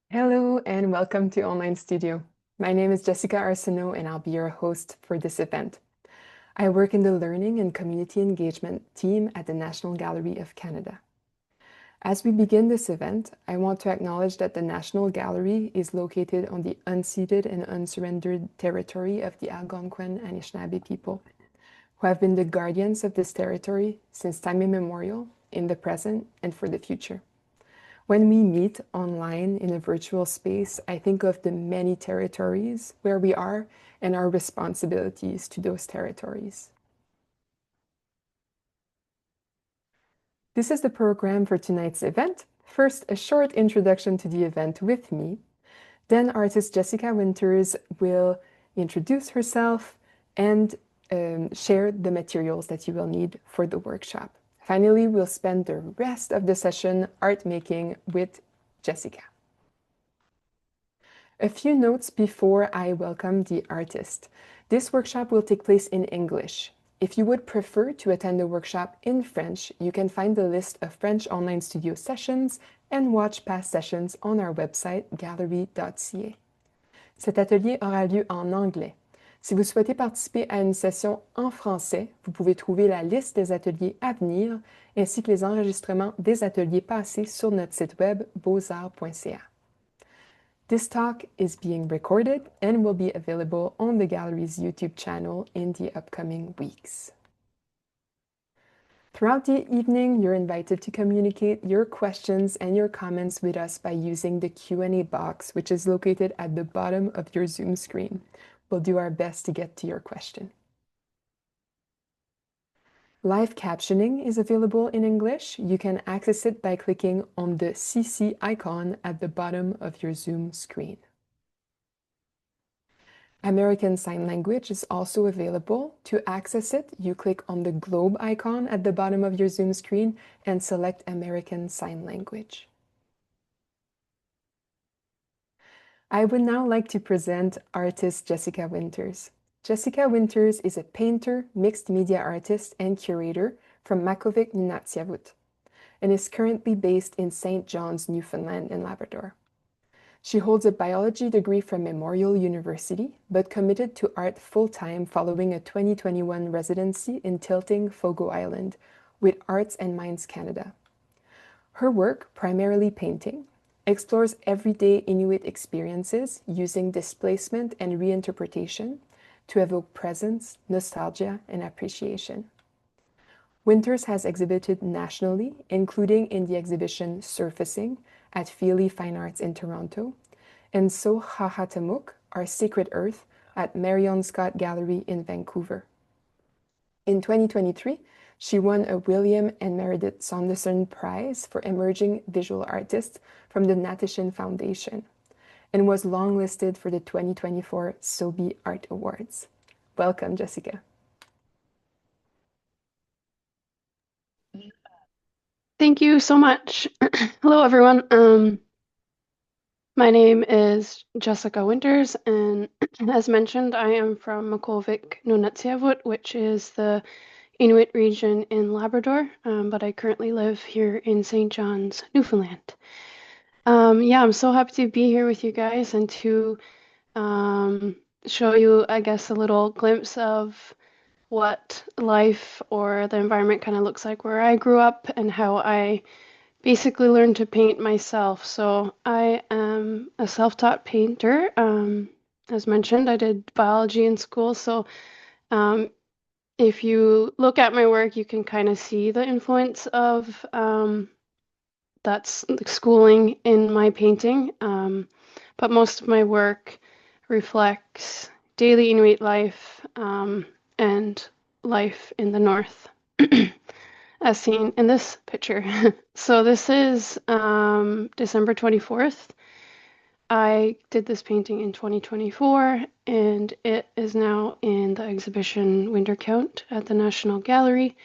Hello and welcome to Online Studio. My name is Jessica Arsenault and I'll be your host for this event. I work in the Learning and Community Engagement team at the National Gallery of Canada. As we begin this event, I want to acknowledge that the National Gallery is located on the unceded and unsurrendered territory of the Algonquin Anishinaabe people, who have been the guardians of this territory since time immemorial, in the present, and for the future. When we meet online in a virtual space, I think of the many territories where we are and our responsibilities to those territories. This is the program for tonight's event. First, a short introduction to the event with me. Then artist Jessica Winters will introduce herself and share the materials that you will need for the workshop. Finally, we'll spend the rest of the session art making with Jessica. A few notes before I welcome the artist. This workshop will take place in English. If you would prefer to attend the workshop in French, you can find the list of French online studio sessions and watch past sessions on our website gallery.ca. Cet atelier aura lieu en anglais. Si vous souhaitez participer à une session en français, vous pouvez trouver la liste des ateliers à venir ainsi que les enregistrements des ateliers passés sur notre site web beauxarts.ca. This talk is being recorded and will be available on the gallery's YouTube channel in the upcoming weeks. Throughout the evening, you're invited to communicate your questions and your comments with us by using the Q&A box, which is located at the bottom of your Zoom screen. We'll do our best to get to your question. Live captioning is available in English. You can access it by clicking on the CC icon at the bottom of your Zoom screen. American Sign Language is also available. To access it, you click on the globe icon at the bottom of your Zoom screen and select American Sign Language. I would now like to present artist Jessica Winters. Jessica Winters is a painter, mixed media artist, and curator from Makhovik, Nunavut, and is currently based in St. John's, Newfoundland and Labrador. She holds a biology degree from Memorial University, but committed to art full-time following a 2021 residency in Tilting, Fogo Island, with Arts and Minds Canada. Her work, primarily painting, explores everyday Inuit experiences using displacement and reinterpretation to evoke presence, nostalgia, and appreciation. Winters has exhibited nationally, including in the exhibition Surfacing at Feely Fine Arts in Toronto, and So Hahatamuk, Our Secret Earth, at Marion Scott Gallery in Vancouver. In 2023, she won a William and Meredith Saunderson Prize for Emerging Visual Artists from the Natishin Foundation and was longlisted for the 2024 Sobi Art Awards. Welcome, Jessica. Thank you so much. Hello, everyone. My name is Jessica Winters, and as mentioned, I am from Makhovik, Nunavut, which is the Inuit region in Labrador, but I currently live here in St. John's, Newfoundland. Yeah, I'm so happy to be here with you guys and to show you, I guess, a little glimpse of what life or the environment kind of looks like where I grew up and how I basically learned to paint myself. So I am a self-taught painter. As mentioned, I did biology in school. So if you look at my work, you can kind of see the influence of that's schooling in my painting. But most of my work reflects daily Inuit life and life in the north, as seen in this picture. So this is December 24th. I did this painting in 2024, and it is now in the exhibition Winter Count at the National Gallery.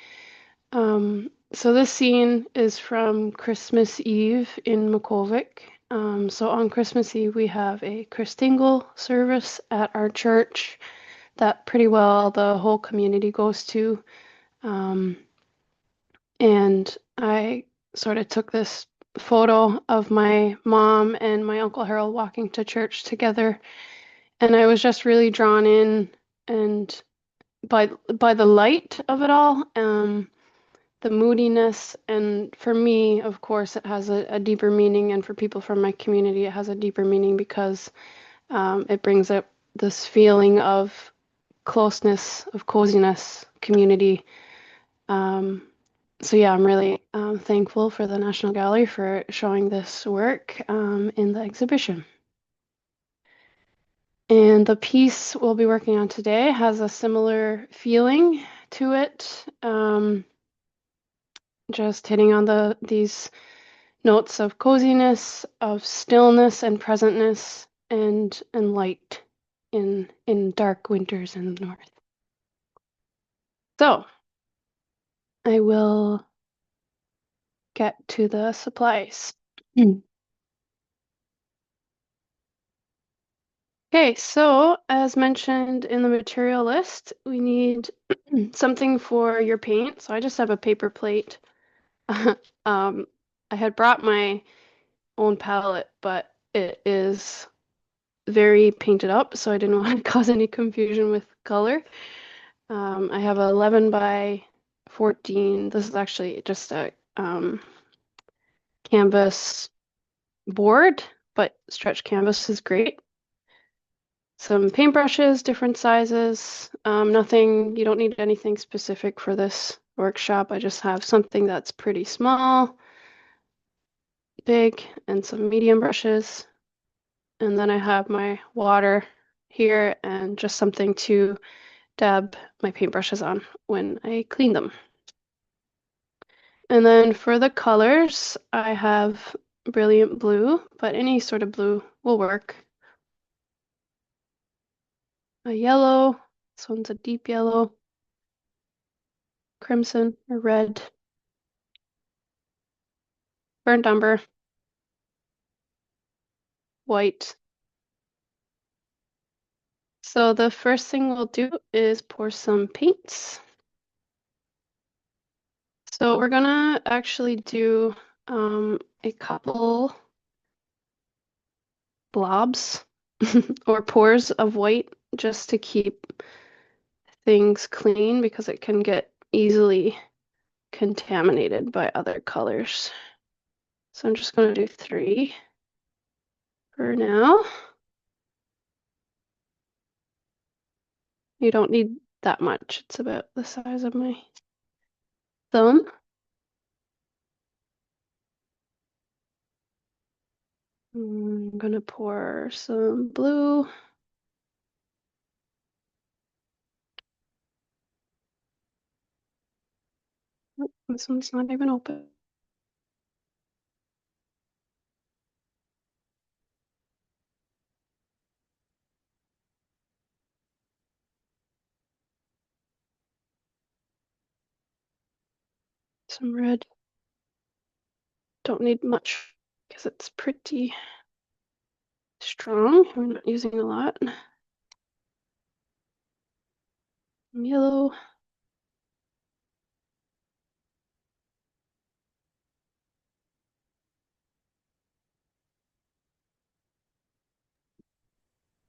So this scene is from Christmas Eve in Makhovik. So on Christmas Eve, we have a Christingle service at our church that pretty well the whole community goes to. And I sort of took this photo of my mom and my Uncle Harold walking to church together. And I was just really drawn in and by the light of it all, the moodiness. And for me, of course, it has a deeper meaning. And for people from my community, it has a deeper meaning because it brings up this feeling of closeness, of coziness, community. Um, so yeah, I'm really thankful for the National Gallery for showing this work in the exhibition. And the piece we'll be working on today has a similar feeling to it, just hitting on these notes of coziness, of stillness and presentness, and light in dark winters in the north. So I will get to the supplies. Okay, so as mentioned in the material list, we need something for your paint. So I just have a paper plate. Um, I had brought my own palette, but it is very painted up, so I didn't want to cause any confusion with color. I have a 11 by 14. This is actually just a canvas board, but stretch canvas is great. Some paintbrushes, different sizes. Nothing, you don't need anything specific for this workshop. I just have something that's pretty small, big, and some medium brushes. And then I have my water here and just something to dab my paintbrushes on when I clean them. And then for the colors, I have brilliant blue, but any sort of blue will work. A yellow, this one's a deep yellow, crimson or red, burnt umber, white. So the first thing we'll do is pour some paints. So we're gonna actually do a couple blobs or pours of white just to keep things clean because it can get easily contaminated by other colors. So I'm just going to do 3 for now. You don't need that much. It's about the size of my thumb. I'm going to pour some blue. Oh, this one's not even open. Some red. Don't need much because it's pretty strong. We're not using a lot. Some yellow.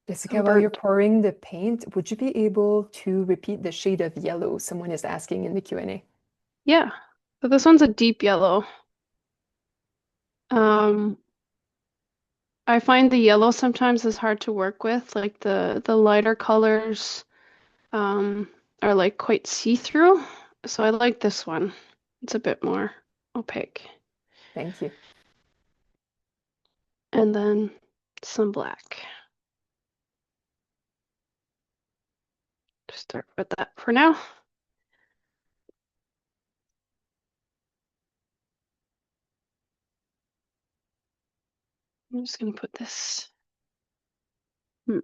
Jessica, Some while you're burnt. pouring the paint, would you be able to repeat the shade of yellow someone is asking in the Q&A? Yeah. So this one's a deep yellow. Um, I find the yellow sometimes is hard to work with. Like the lighter colors um, are like quite see-through. So I like this one. It's a bit more opaque. Thank you. And then some black. Just start with that for now. I'm just gonna put this. Should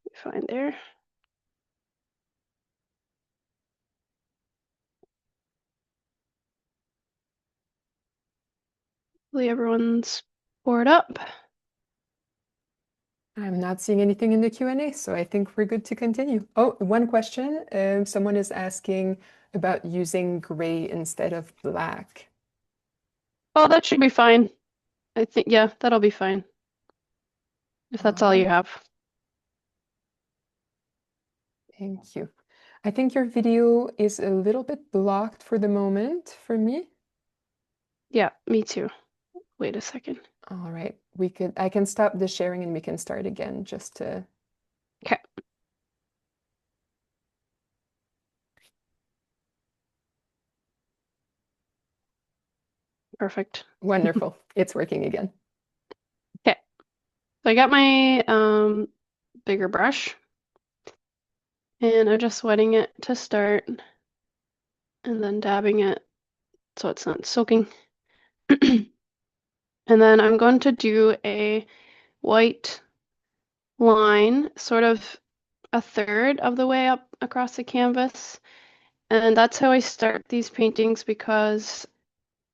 be fine there. Hopefully everyone's poured up. I'm not seeing anything in the Q&A, so I think we're good to continue. Oh, one question. Someone is asking about using gray instead of black. Oh, that should be fine. I think, yeah, that'll be fine if All that's all you right, have. thank you. I think your video is a little bit blocked for the moment for me. Yeah, me too. Wait a second. All right, I can stop the sharing and we can start again just to Okay, perfect. wonderful. It's working again. Okay, so I got my bigger brush and I'm just wetting it to start and then dabbing it so it's not soaking. And then I'm going to do a white line, sort of a third of the way up across the canvas. And that's how I start these paintings because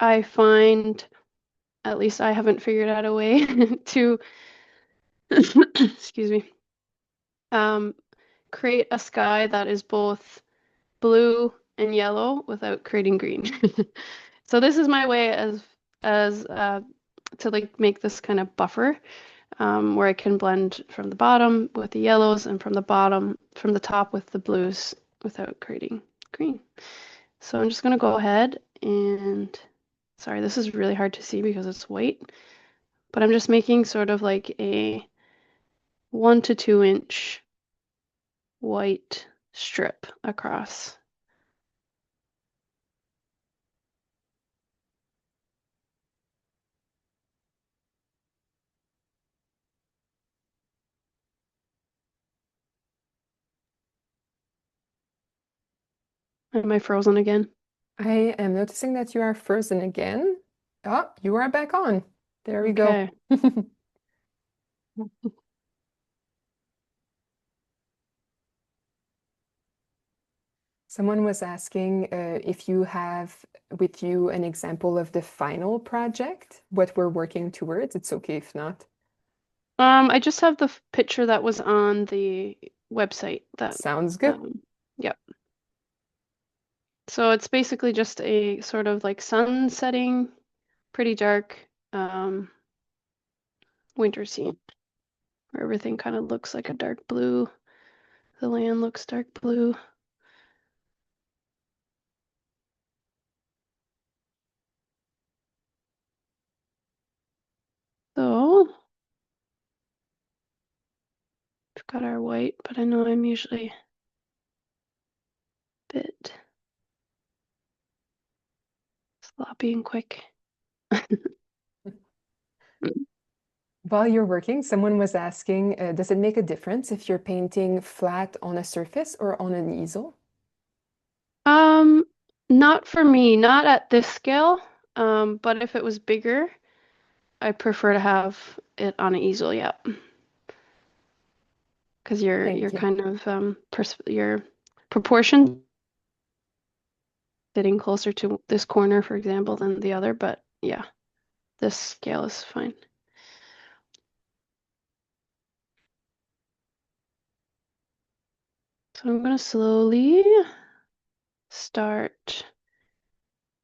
I find, at least I haven't figured out a way to, excuse me, um, create a sky that is both blue and yellow without creating green. So this is my way as to like make this kind of buffer where I can blend from the bottom with the yellows and from the top with the blues without creating green. So I'm just gonna go ahead and, sorry, this is really hard to see because it's white, but I'm just making sort of like a 1 to 2 inch white strip across. Am I frozen again? I am noticing that you are frozen again. Oh, you are back on. There we go. Okay. Someone was asking if you have with you an example of the final project, what we're working towards. It's okay if not. I just have the picture that was on the website that, Sounds good. um, yep. So it's basically just a sort of like sun setting, pretty dark, winter scene where everything kind of looks like a dark blue. The land looks dark blue. So we've got our white, but I know I'm usually a bit sloppy and quick. While you're working, someone was asking, does it make a difference if you're painting flat on a surface or on an easel? Um, Not for me, not at this scale. But if it was bigger, I prefer to have it on an easel, yeah. Because you're Thank you. kind of your proportion sitting closer to this corner, for example, than the other, but yeah, this scale is fine. So I'm gonna slowly start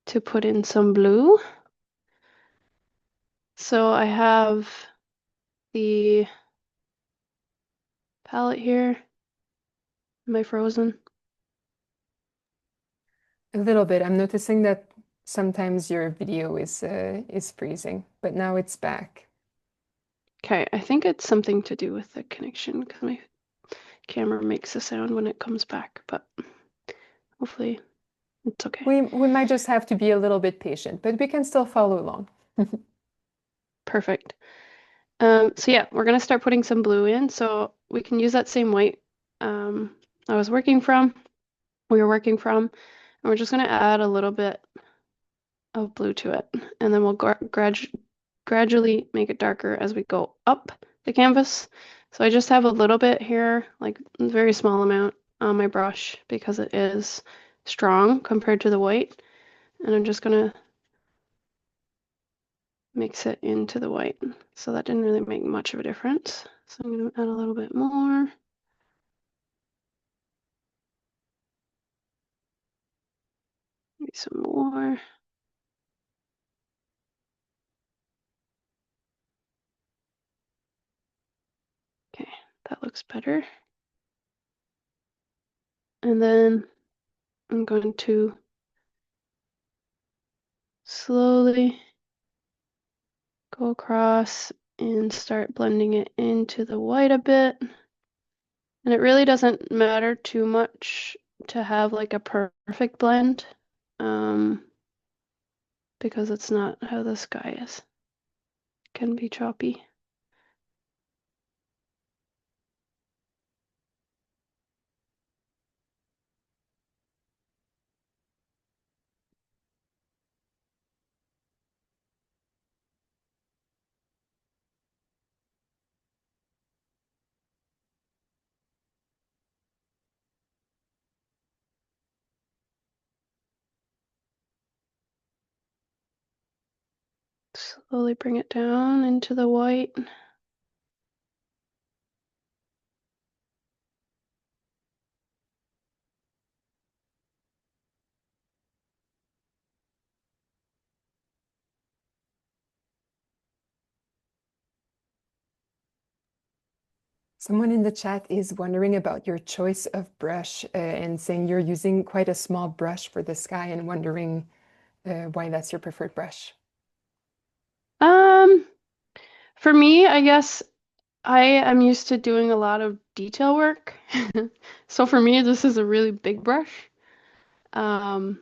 to put in some blue. So I have the palette here. Am I frozen? A little bit. I'm noticing that sometimes your video is freezing, but now it's back. Okay, I think it's something to do with the connection because my camera makes a sound when it comes back, but hopefully it's okay. We might just have to be a little bit patient, but we can still follow along. Perfect. So yeah, we're gonna start putting some blue in. So we can use that same white um, I was working from, we were working from, and we're just gonna add a little bit of blue to it, and then we'll gradually make it darker as we go up the canvas. So I just have a little bit here, like a very small amount on my brush because it is strong compared to the white, and I'm just gonna mix it into the white. So that didn't really make much of a difference. So I'm gonna add a little bit more. Maybe some more. That looks better. And then I'm going to slowly go across and start blending it into the white a bit. And it really doesn't matter too much to have like a perfect blend, because it's not how the sky is. It can be choppy. Slowly bring it down into the white. Someone in the chat is wondering about your choice of brush and saying you're using quite a small brush for the sky and wondering why that's your preferred brush. Um, for me, I guess I am used to doing a lot of detail work. So for me, this is a really big brush. Um,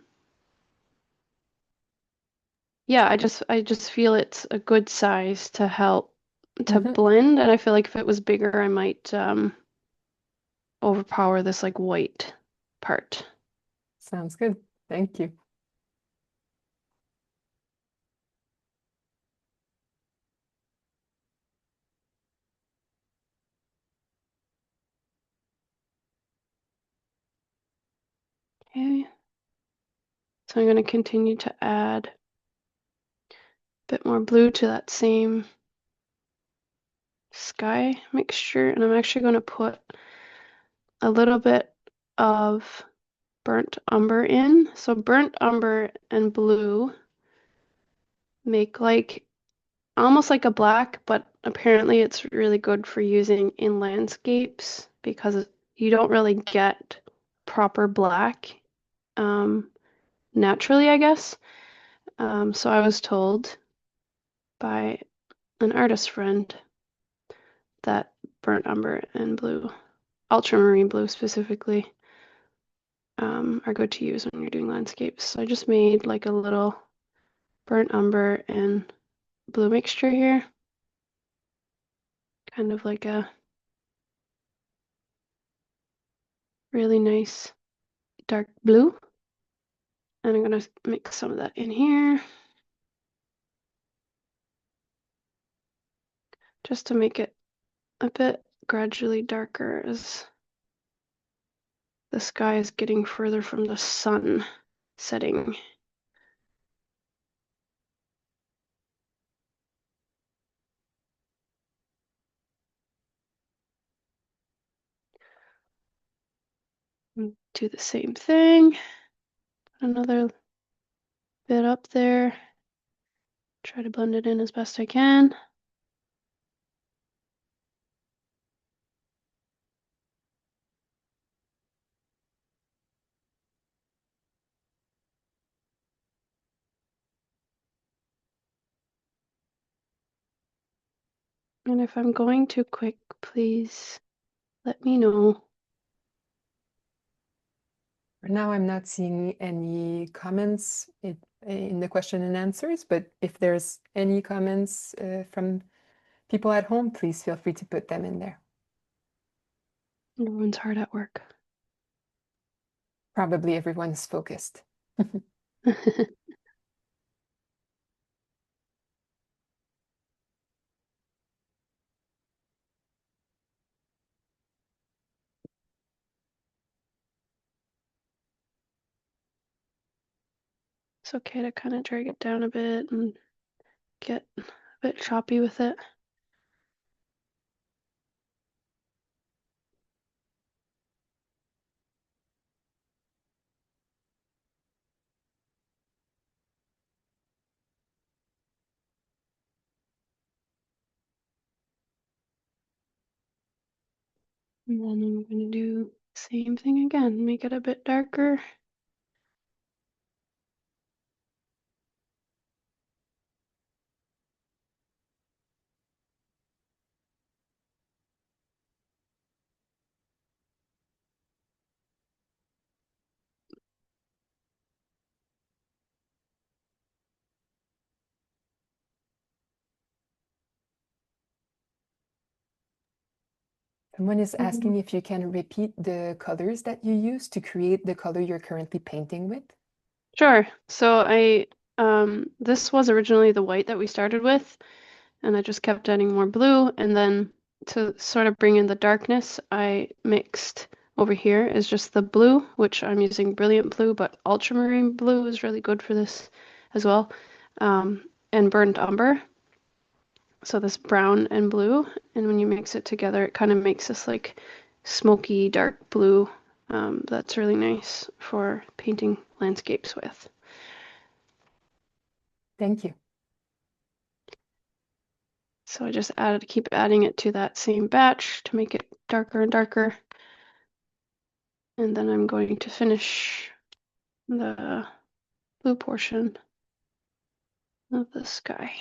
yeah, I just feel it's a good size to help to Mhm. blend, and I feel like if it was bigger, I might overpower this like white part. Sounds good. Thank you. Okay. So I'm going to continue to add a bit more blue to that same sky mixture, and I'm actually going to put a little bit of burnt umber in. So burnt umber and blue make like almost like a black, but apparently it's really good for using in landscapes because you don't really get proper black um, naturally, I guess. So I was told by an artist friend that burnt umber and blue, ultramarine blue specifically, are good to use when you're doing landscapes. So I just made like a little burnt umber and blue mixture here, kind of like a really nice dark blue. And I'm gonna mix some of that in here just to make it a bit gradually darker as the sky is getting further from the sun setting. Do the same thing. Another bit up there. Try to blend it in as best I can. And if I'm going too quick, please let me know. For now, I'm not seeing any comments in the question and answers, but if there's any comments from people at home, please feel free to put them in there. Everyone's hard at work. Probably everyone's focused. It's okay to kind of drag it down a bit and get a bit choppy with it. And then I'm going to do the same thing again, make it a bit darker. Someone is Mhm. asking if you can repeat the colors that you use to create the color you're currently painting with. Sure. So this was originally the white that we started with, and I just kept adding more blue, and then to sort of bring in the darkness, I mixed over here is just the blue, which I'm using brilliant blue, but ultramarine blue is really good for this as well, and burnt umber. So this brown and blue, and when you mix it together, it kind of makes this like smoky dark blue. That's really nice for painting landscapes with. Thank you. So I just keep adding it to that same batch to make it darker and darker. And then I'm going to finish the blue portion of the sky.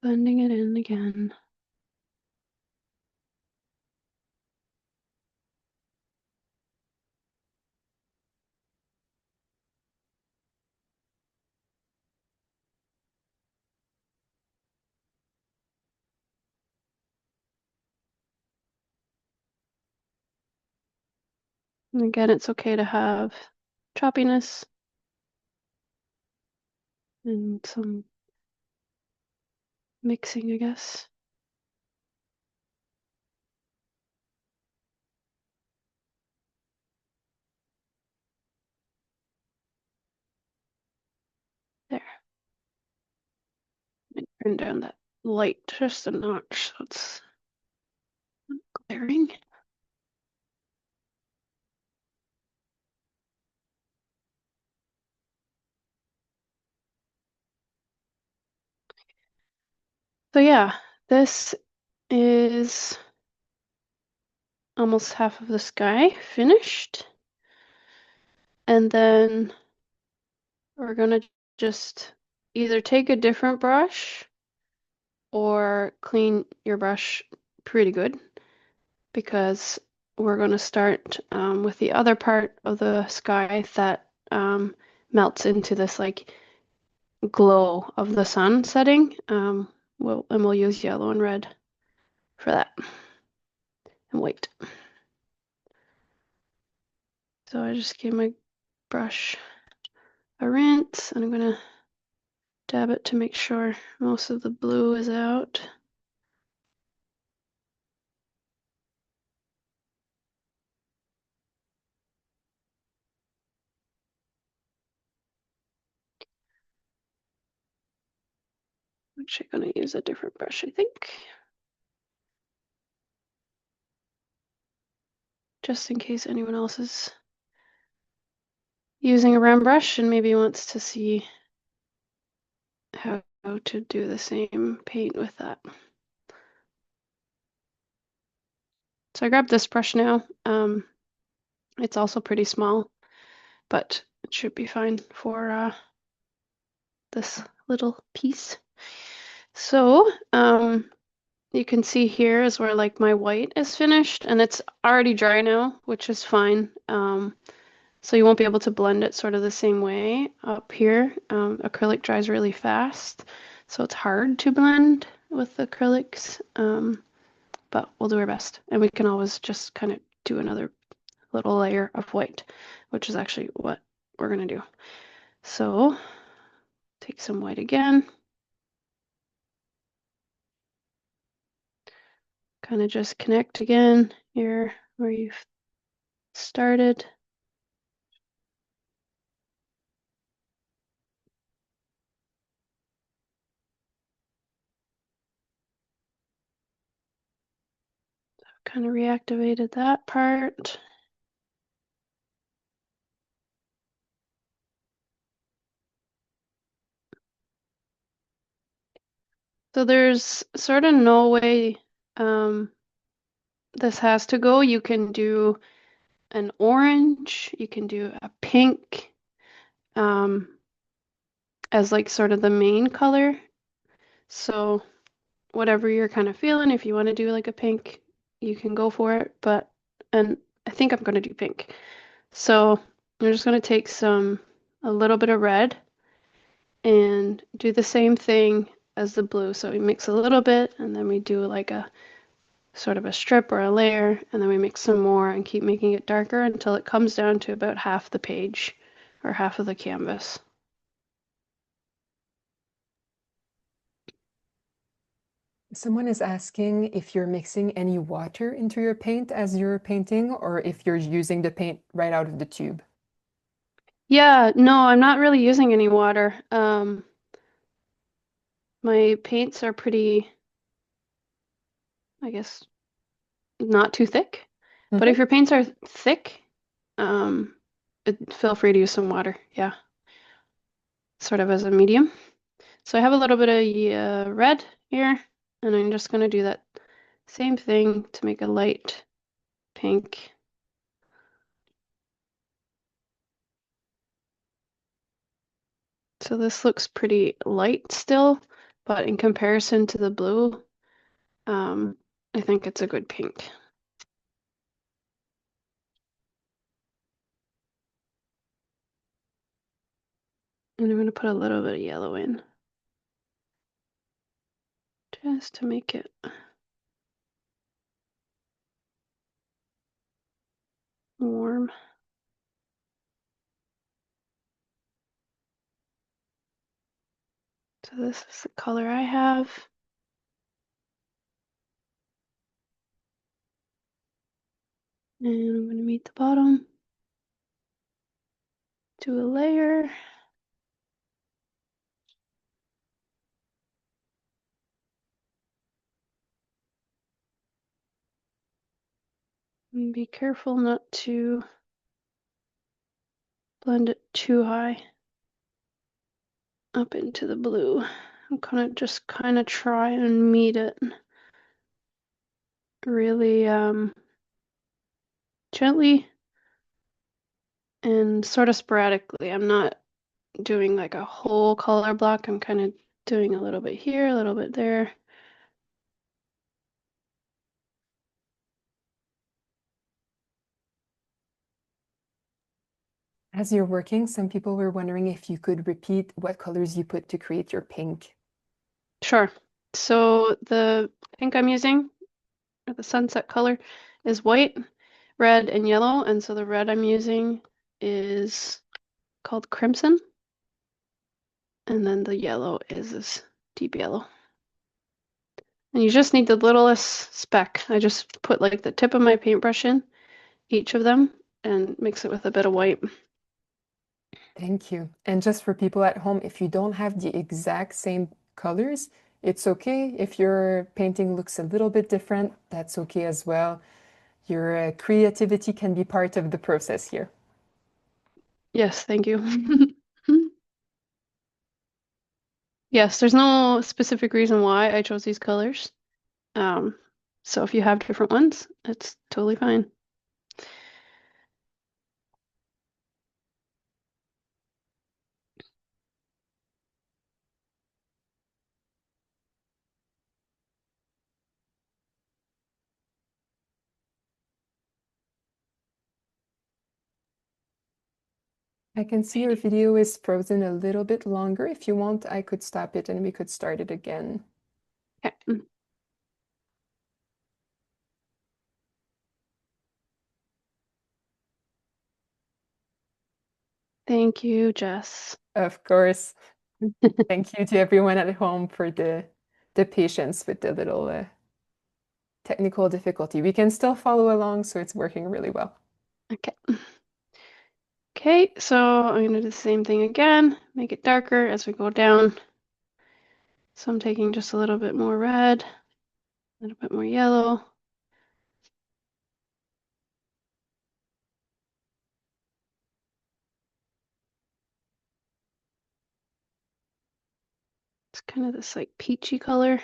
Blending it in again. And again, it's okay to have choppiness and some mixing, I guess. There. And turn down that light just a notch so it's glaring. So yeah, this is almost half of the sky finished. And then we're gonna just either take a different brush or clean your brush pretty good because we're going to start with the other part of the sky that melts into this like glow of the sun setting. We'll use yellow and red for that and white. So I just gave my brush a rinse and I'm going to dab it to make sure most of the blue is out. I'm actually going to use a different brush, I think, just in case anyone else is using a round brush and maybe wants to see how to do the same paint with that. So I grabbed this brush now. It's also pretty small, but it should be fine for this little piece. So you can see here is where like my white is finished and it's already dry now, which is fine. So you won't be able to blend it sort of the same way up here. Acrylic dries really fast, so it's hard to blend with acrylics. But we'll do our best. And we can always just kind of do another little layer of white, which is actually what we're going to do. So take some white again. Kind of just connect again here where you've started. Kind of reactivated that part. So there's sort of no way um, this has to go. You can do an orange, you can do a pink um, as like sort of the main color. So whatever you're kind of feeling, if you want to do like a pink, you can go for it. And I think I'm going to do pink. So I'm just going to take a little bit of red and do the same thing as the blue. So we mix a little bit and then we do like a sort of a strip or a layer, and then we mix some more and keep making it darker until it comes down to about half the page or half of the canvas. Someone is asking if you're mixing any water into your paint as you're painting, or if you're using the paint right out of the tube. Yeah, no, I'm not really using any water. My paints are pretty, I guess, not too thick. But if Mhm. your paints are thick, um, feel free to use some water. Yeah, sort of as a medium. So I have a little bit of red here, and I'm just going to do that same thing to make a light pink. So this looks pretty light still, but in comparison to the blue, um, I think it's a good pink. And I'm going to put a little bit of yellow in just to make it warm. So this is the color I have. And I'm going to meet the bottom, do a layer. And be careful not to blend it too high up into the blue. I'm gonna just kind of try and meet it really gently and sort of sporadically. I'm not doing like a whole color block. I'm kind of doing a little bit here, a little bit there. As you're working, some people were wondering if you could repeat what colors you put to create your pink. Sure. So the pink I'm using, or the sunset color, is white, red, and yellow. And so the red I'm using is called crimson. And then the yellow is this deep yellow. And you just need the littlest speck. I just put like the tip of my paintbrush in each of them and mix it with a bit of white. Thank you. And just for people at home, if you don't have the exact same colors, it's okay. If your painting looks a little bit different, that's okay as well. Your creativity can be part of the process here. Yes, thank you. Yes, there's no specific reason why I chose these colors. Um, so if you have different ones, it's totally fine. I can see your video is frozen a little bit longer. If you want, I could stop it and we could start it again. Okay. Thank you, Jess. Of course. Thank you to everyone at home for the patience with the little technical difficulty. We can still follow along, so it's working really well. Okay. Okay, so I'm going to do the same thing again, make it darker as we go down. So I'm taking just a little bit more red, a little bit more yellow. It's kind of this like peachy color.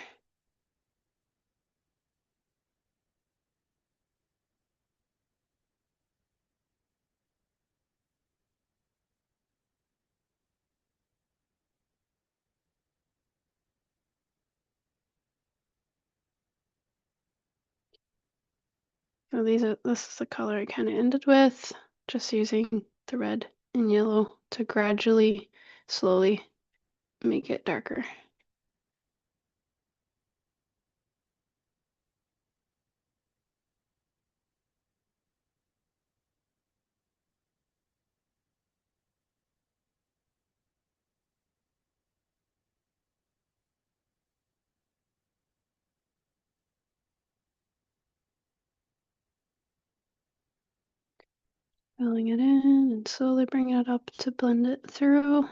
So this is the color I kind of ended with, just using the red and yellow to gradually, slowly make it darker. Filling it in and slowly bring it up to blend it through.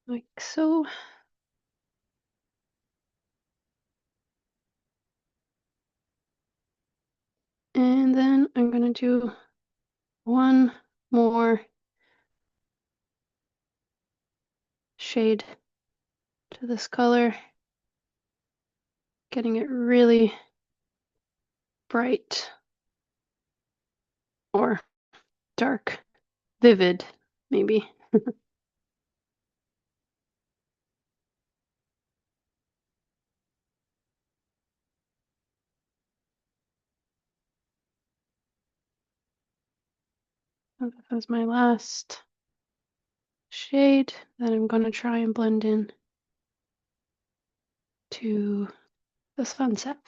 Like so. And then I'm gonna do one more shade to this color, getting it really bright or dark, vivid, maybe. That was my last shade that I'm gonna try and blend in to the sunset.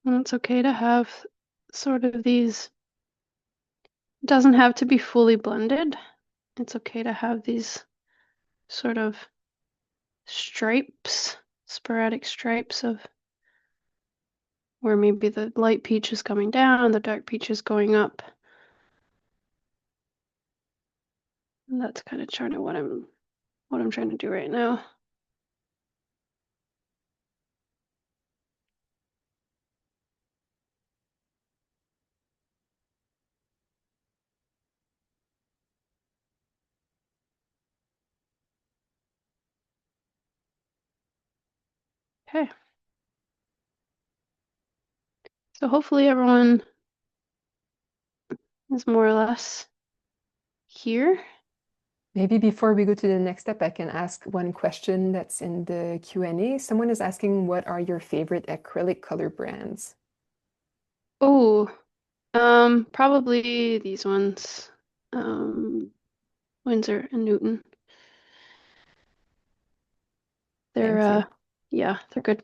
And it's okay to have sort of these, it doesn't have to be fully blended. It's okay to have these sort of stripes, sporadic stripes of where maybe the light peach is coming down, the dark peach is going up. And that's kind of trying to what I'm trying to do right now. Okay. So hopefully everyone is more or less here. Maybe before we go to the next step, I can ask one question that's in the Q&A. Someone is asking, what are your favorite acrylic color brands? Oh, probably these ones. Windsor and Newton. They're Thank you. yeah, they're good.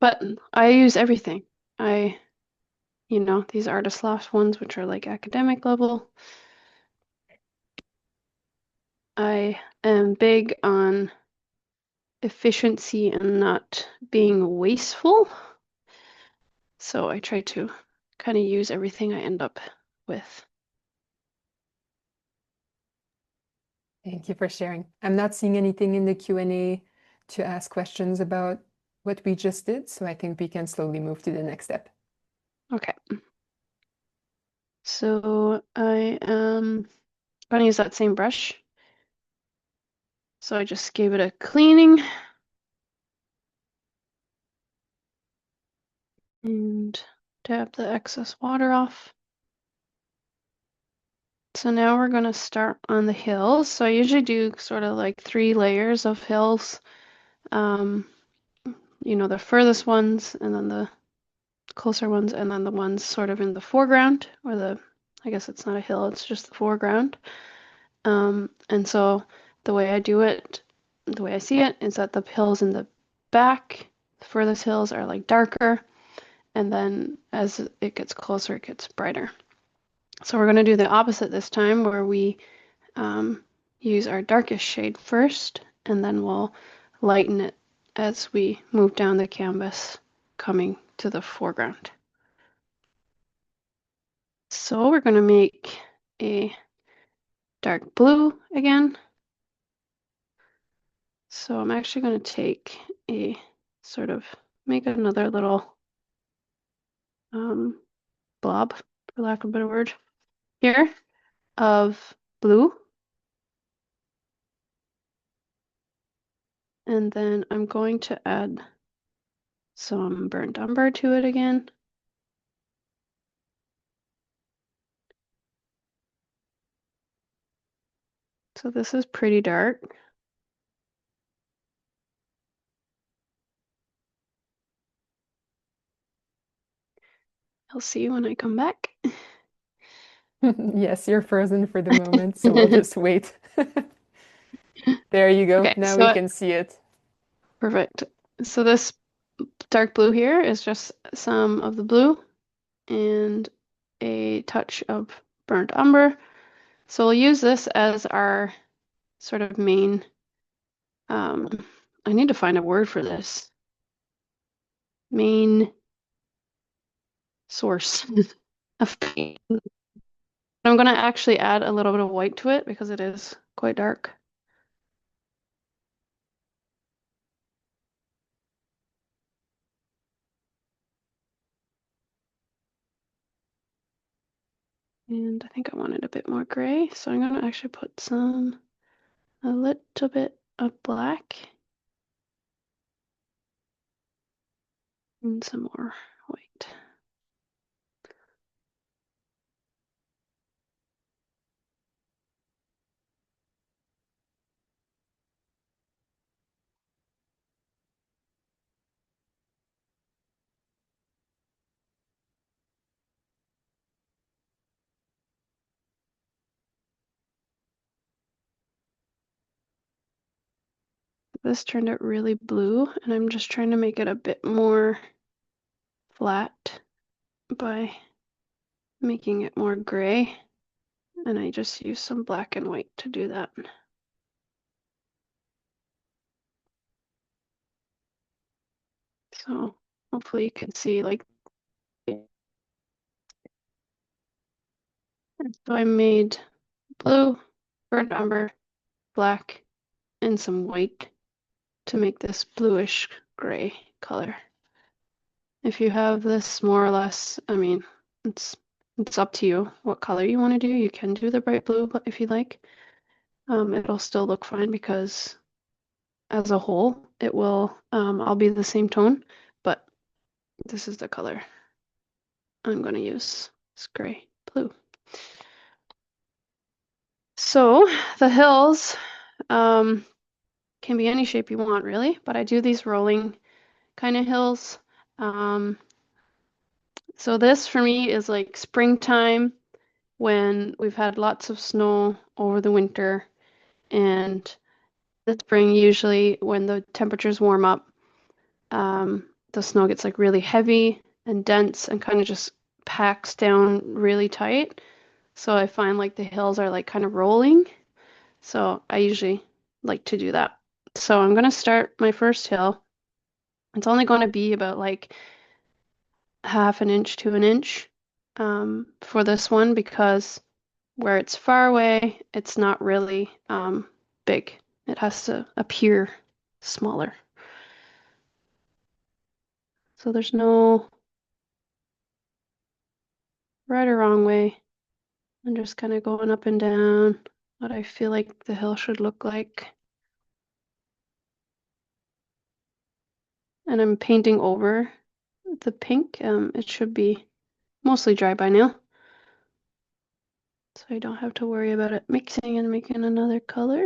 But I use everything. These Artist Loft ones, which are like academic level. I am big on efficiency and not being wasteful. So I try to kind of use everything I end up with. Thank you for sharing. I'm not seeing anything in the Q&A to ask questions about what we just did, so I think we can slowly move to the next step. Okay. So I am going to use that same brush. So I just gave it a cleaning and dab the excess water off. So now we're going to start on the hills. So I usually do sort of like 3 layers of hills. The furthest ones and then the closer ones, and then the ones sort of in the foreground, or I guess it's not a hill, it's just the foreground. And so the way I do it, the way I see it, is that the hills in the back, the furthest hills are like darker, and then as it gets closer, it gets brighter. So we're going to do the opposite this time, where we use our darkest shade first, and then we'll lighten it as we move down the canvas, coming to the foreground. So we're going to make a dark blue again. So I'm actually going to take a sort of, make another little blob, for lack of a better word, here of blue. And then I'm going to add some burnt umber to it again. So this is pretty dark. I'll see you when I come back. Yes, you're frozen for the moment, so we'll just wait. There you go. Okay, Now we so can see it. perfect. So this dark blue here is just some of the blue and a touch of burnt umber. So we'll use this as our sort of main, I need to find a word for this. Main source of paint. I'm going to actually add a little bit of white to it because it is quite dark. And I think I wanted a bit more gray, so I'm going to actually put a little bit of black and some more white. This turned out really blue, and I'm just trying to make it a bit more flat by making it more gray. And I just use some black and white to do that. So hopefully you can see like, so I made blue, burnt umber, black, and some white to make this bluish gray color. If you have this more or less, I mean, it's up to you what color you want to do. You can do the bright blue, but if you like, it'll still look fine because as a whole, it will all be the same tone, but this is the color I'm going to use. It's gray blue. So the hills can be any shape you want, really, but I do these rolling kind of hills. So this for me is like springtime when we've had lots of snow over the winter, and the spring, usually when the temperatures warm up, the snow gets like really heavy and dense and kind of just packs down really tight. So I find like the hills are like kind of rolling. So I usually like to do that. So I'm going to start my first hill. It's only going to be about like half an inch to an inch for this one because where it's far away, it's not really big. It has to appear smaller. So there's no right or wrong way. I'm just kind of going up and down what I feel like the hill should look like. And I'm painting over the pink. It should be mostly dry by now, so I don't have to worry about it mixing and making another color.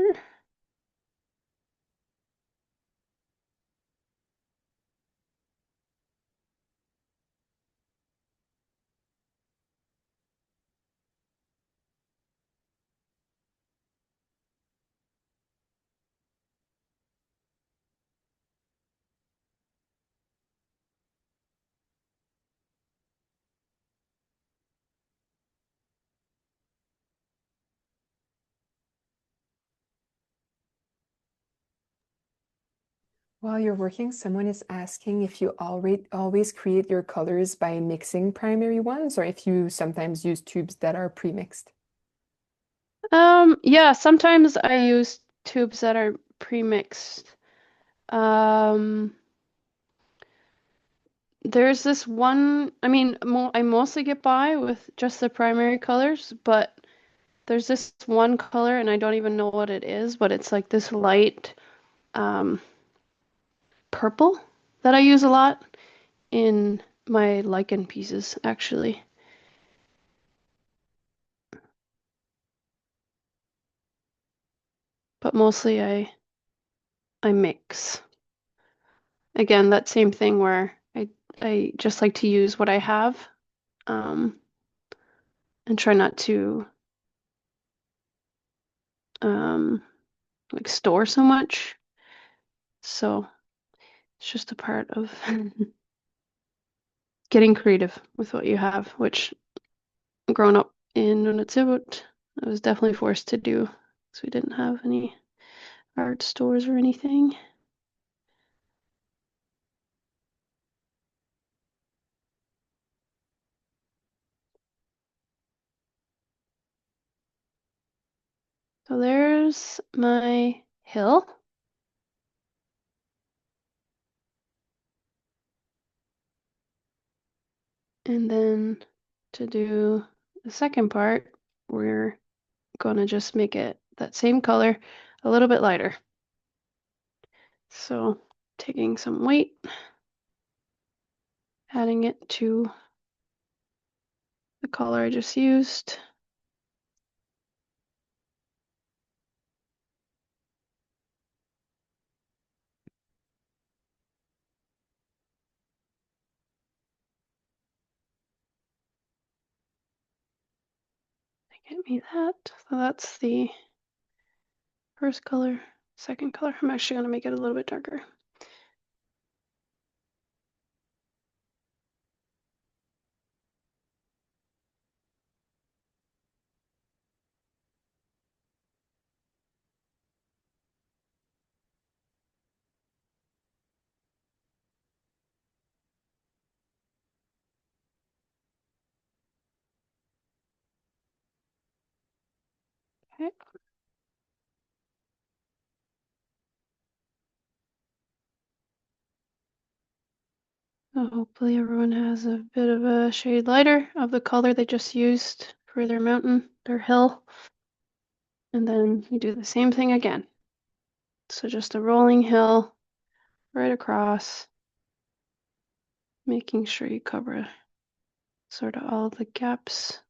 While you're working, someone is asking if you always create your colors by mixing primary ones or if you sometimes use tubes that are pre-mixed. Yeah, sometimes I use tubes that are pre-mixed. Um, there's this one, I mean, I mostly get by with just the primary colors, but there's this one color and I don't even know what it is, but it's like this light um, purple that I use a lot in my lichen pieces, actually. But mostly I mix. Again, that same thing where I just like to use what I have, um, and try not to um, like store so much. So it's just a part of getting creative with what you have, which growing up in Nunavut, I was definitely forced to do because we didn't have any art stores or anything. So there's my hill. And then to do the second part, we're gonna just make it that same color a little bit lighter. So taking some white, adding it to the color I just used. Get me that. So that's the first color. Second color, I'm actually gonna make it a little bit darker. Okay. So hopefully everyone has a bit of a shade lighter of the color they just used for their mountain, their hill. And then you do the same thing again. So just a rolling hill right across, making sure you cover sort of all the gaps,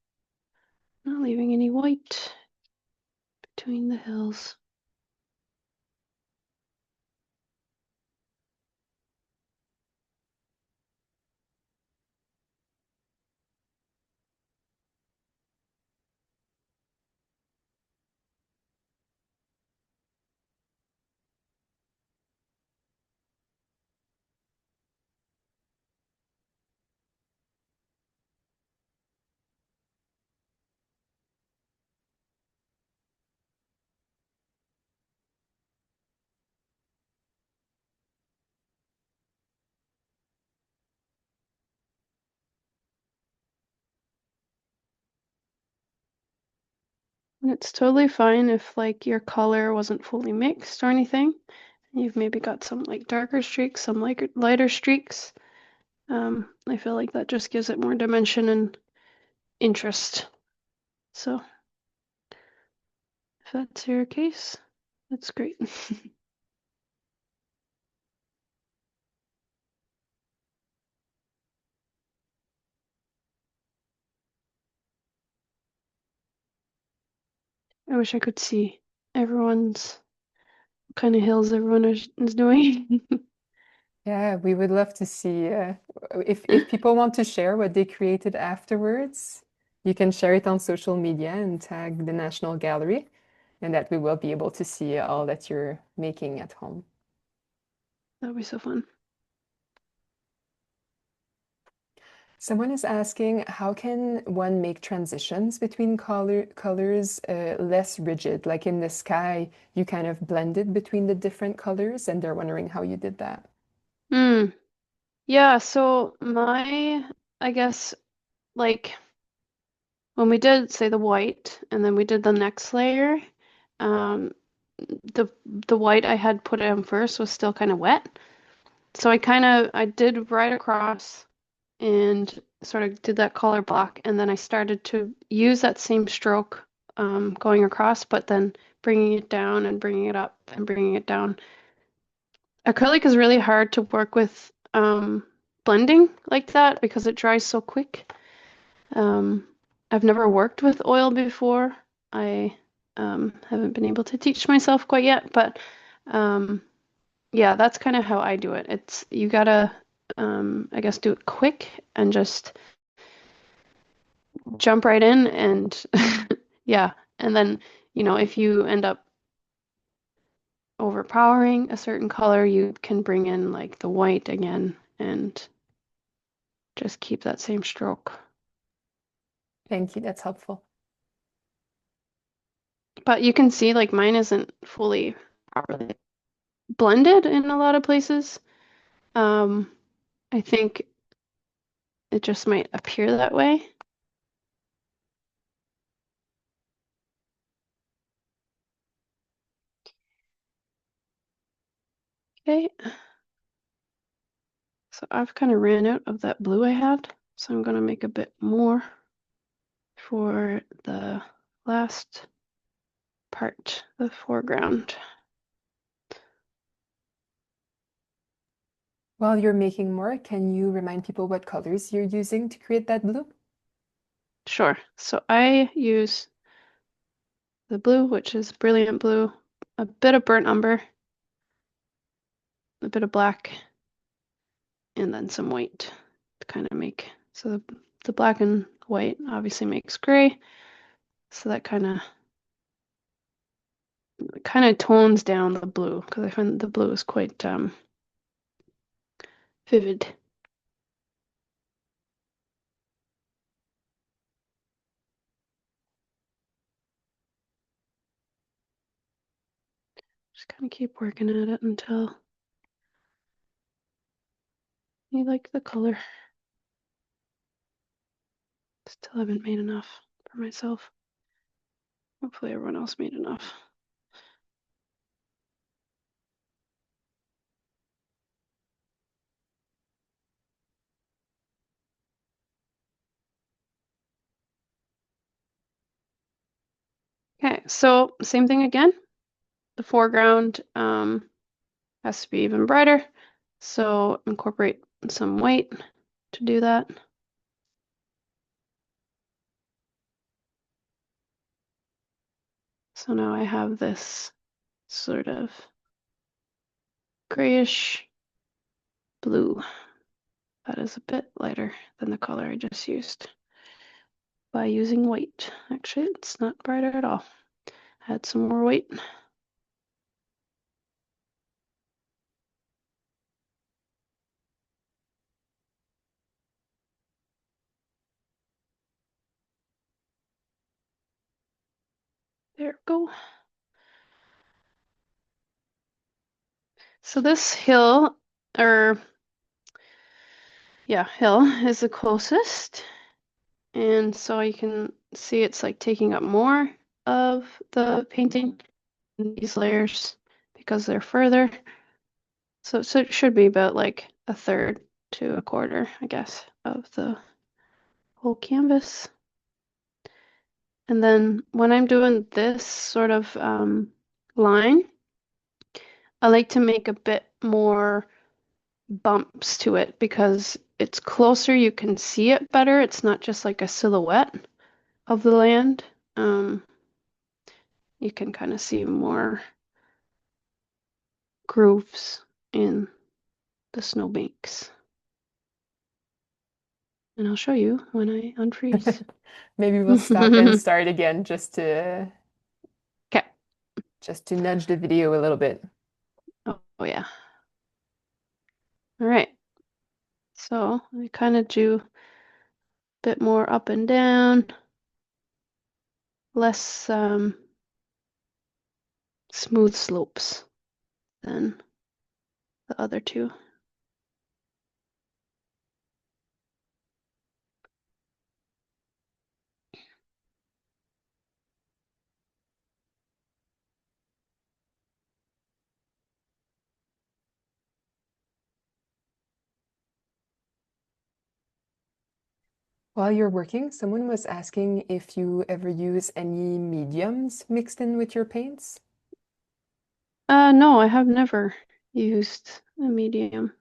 not leaving any white between the hills. And it's totally fine if like your color wasn't fully mixed or anything. You've maybe got some like darker streaks, some like lighter streaks. I feel like that just gives it more dimension and interest. So if that's your case, that's great. I wish I could see everyone's what kind of hills everyone is doing. Yeah, we would love to see if people want to share what they created afterwards, you can share it on social media and tag the National Gallery, and that we will be able to see all that you're making at home. That'd be so fun. Someone is asking, how can one make transitions between colors less rigid? Like in the sky, you kind of blended between the different colors, and they're wondering how you did that. Hmm. Yeah, so I guess, like when we did, say, the white, and then we did the next layer, um, the white I had put in first was still kind of wet. So I did right across and sort of did that color block, and then I started to use that same stroke going across, but then bringing it down and bringing it up and bringing it down. Acrylic is really hard to work with blending like that because it dries so quick. Um, I've never worked with oil before. I haven't been able to teach myself quite yet, but um, yeah, that's kind of how I do it. It's you gotta, I guess, do it quick and just jump right in and yeah. And then, if you end up overpowering a certain color, you can bring in like the white again and just keep that same stroke. Thank you, that's helpful. But you can see like mine isn't fully properly blended in a lot of places. Um, I think it just might appear that way. Okay, so I've kind of ran out of that blue I had, so I'm gonna make a bit more for the last part, the foreground. While you're making more, can you remind people what colors you're using to create that blue? Sure. So I use the blue, which is brilliant blue, a bit of burnt umber, a bit of black, and then some white to kind of make. So the black and white obviously makes gray. So that kind of tones down the blue because I find the blue is quite vivid. Just kind of keep working at it until you like the color. Still haven't made enough for myself. Hopefully everyone else made enough. Okay, so same thing again. The foreground has to be even brighter. So incorporate some white to do that. So now I have this sort of grayish blue that is a bit lighter than the color I just used by using white. Actually, it's not brighter at all. Add some more white. There we go. So this hill, or yeah, hill is the closest. And so you can see it's like taking up more of the painting in these layers because they're further. So it should be about like a third to a quarter, I guess, of the whole canvas. And then when I'm doing this sort of line, I like to make a bit more bumps to it because it's closer, you can see it better. It's not just like a silhouette of the land. You can kind of see more grooves in the snowbanks. And I'll show you when I unfreeze. Maybe we'll stop and start again Okay. just to nudge the video a little bit. Oh yeah. All right. So I kind of do bit more up and down, less smooth slopes than the other two. While you're working, someone was asking if you ever use any mediums mixed in with your paints. No, I have never used a medium.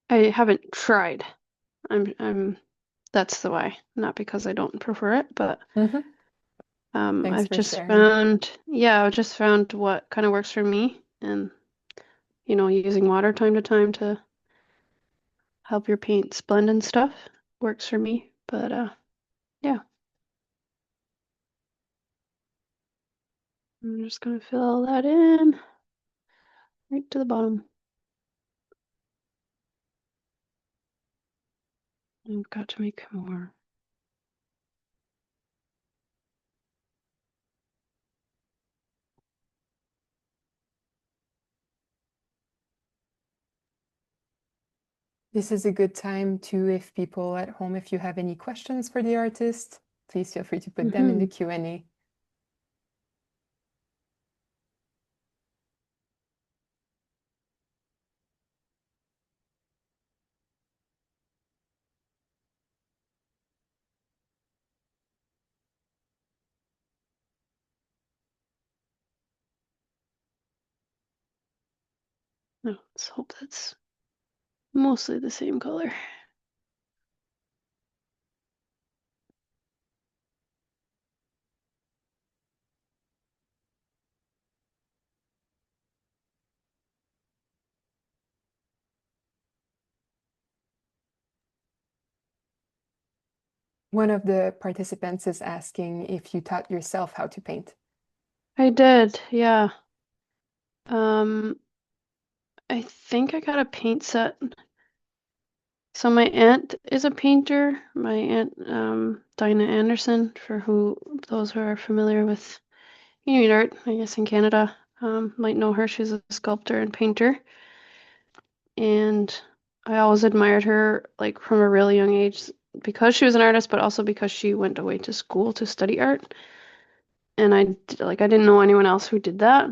I haven't tried. I'm that's the why, not because I don't prefer it, but Mm-hmm. Thanks I've for just sharing. found, yeah, I've just found what kind of works for me, and using water time to time to help your paints blend and stuff works for me. But yeah, I'm just gonna fill all that in right to the bottom. I've got to make more. This is a good time to, if people at home, if you have any questions for the artist, please feel free to put them in the Mm-hmm. Q&A. No, let's hope that's mostly the same color. One of the participants is asking if you taught yourself how to paint. I did, yeah. Um, I think I got a paint set. So my aunt is a painter. My aunt, Dinah Anderson, for those who are familiar with Inuit art, I guess in Canada, might know her. She's a sculptor and painter, and I always admired her, like from a really young age, because she was an artist, but also because she went away to school to study art, and I didn't know anyone else who did that.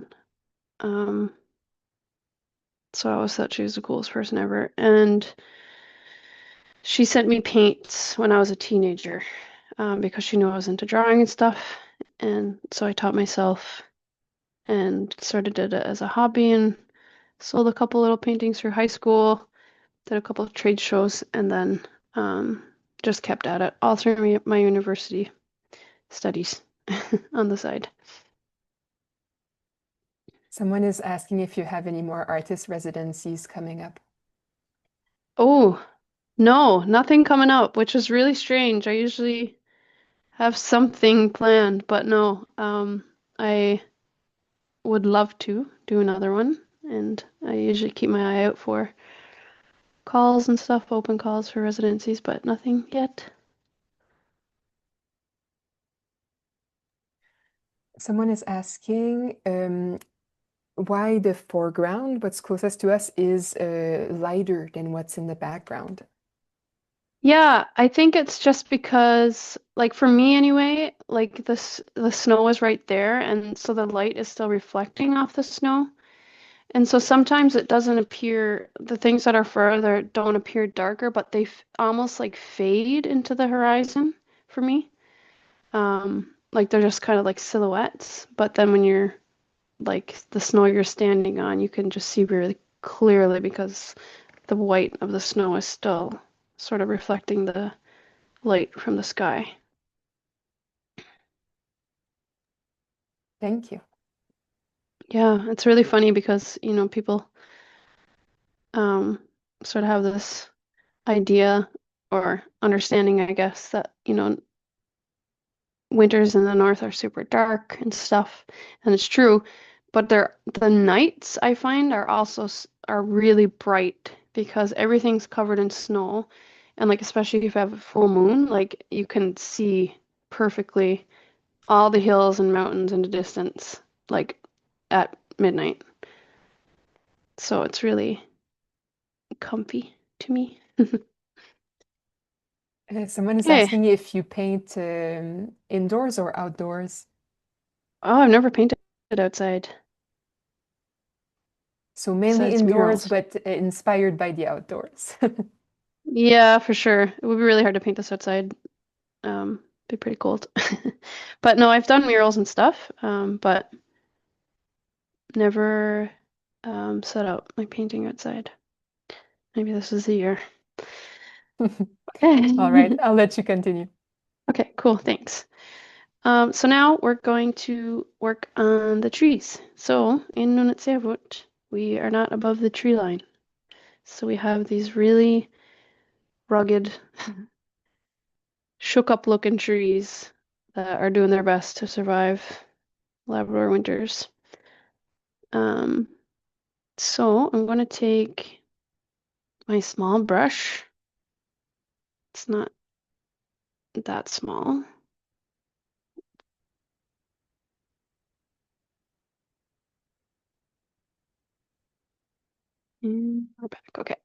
Um, so I always thought she was the coolest person ever, and she sent me paints when I was a teenager, because she knew I was into drawing and stuff. And so I taught myself and sort of did it as a hobby and sold a couple little paintings through high school, did a couple of trade shows, and then um, just kept at it all through my university studies on the side. Someone is asking if you have any more artist residencies coming up. Oh, no, nothing coming up, which is really strange. I usually have something planned, but no. I would love to do another one, and I usually keep my eye out for calls and stuff, open calls for residencies, but nothing yet. Someone is asking why the foreground, what's closest to us, is lighter than what's in the background. Yeah, I think it's just because, like for me anyway, like the snow is right there, and so the light is still reflecting off the snow. And so sometimes it doesn't appear, the things that are further don't appear darker, but they almost like fade into the horizon for me. Like they're just kind of like silhouettes. But then when you're like the snow you're standing on, you can just see really clearly because the white of the snow is still sort of reflecting the light from the sky. Thank you. Yeah, it's really funny because, people um sort of have this idea or understanding, I guess, that, winters in the north are super dark and stuff, and it's true, but the nights I find are also are really bright because everything's covered in snow. And like especially if you have a full moon, like you can see perfectly all the hills and mountains in the distance, like at midnight. So it's really comfy to me. Someone is Okay. asking if you paint indoors or outdoors. Oh, I've never painted outside So mainly besides indoors, murals. but inspired by the outdoors. Yeah, for sure. It would be really hard to paint this outside. Be pretty cold. But no, I've done murals and stuff, but never set out like painting outside. Maybe this is the year. All right, Okay. I'll let you continue. Okay, cool, thanks. So now we're going to work on the trees. So in Nunatsiavut, we are not above the tree line. So we have these really rugged, shook up looking trees that are doing their best to survive Labrador winters. Um, so I'm going to take my small brush. It's not that small. And we're back. Okay.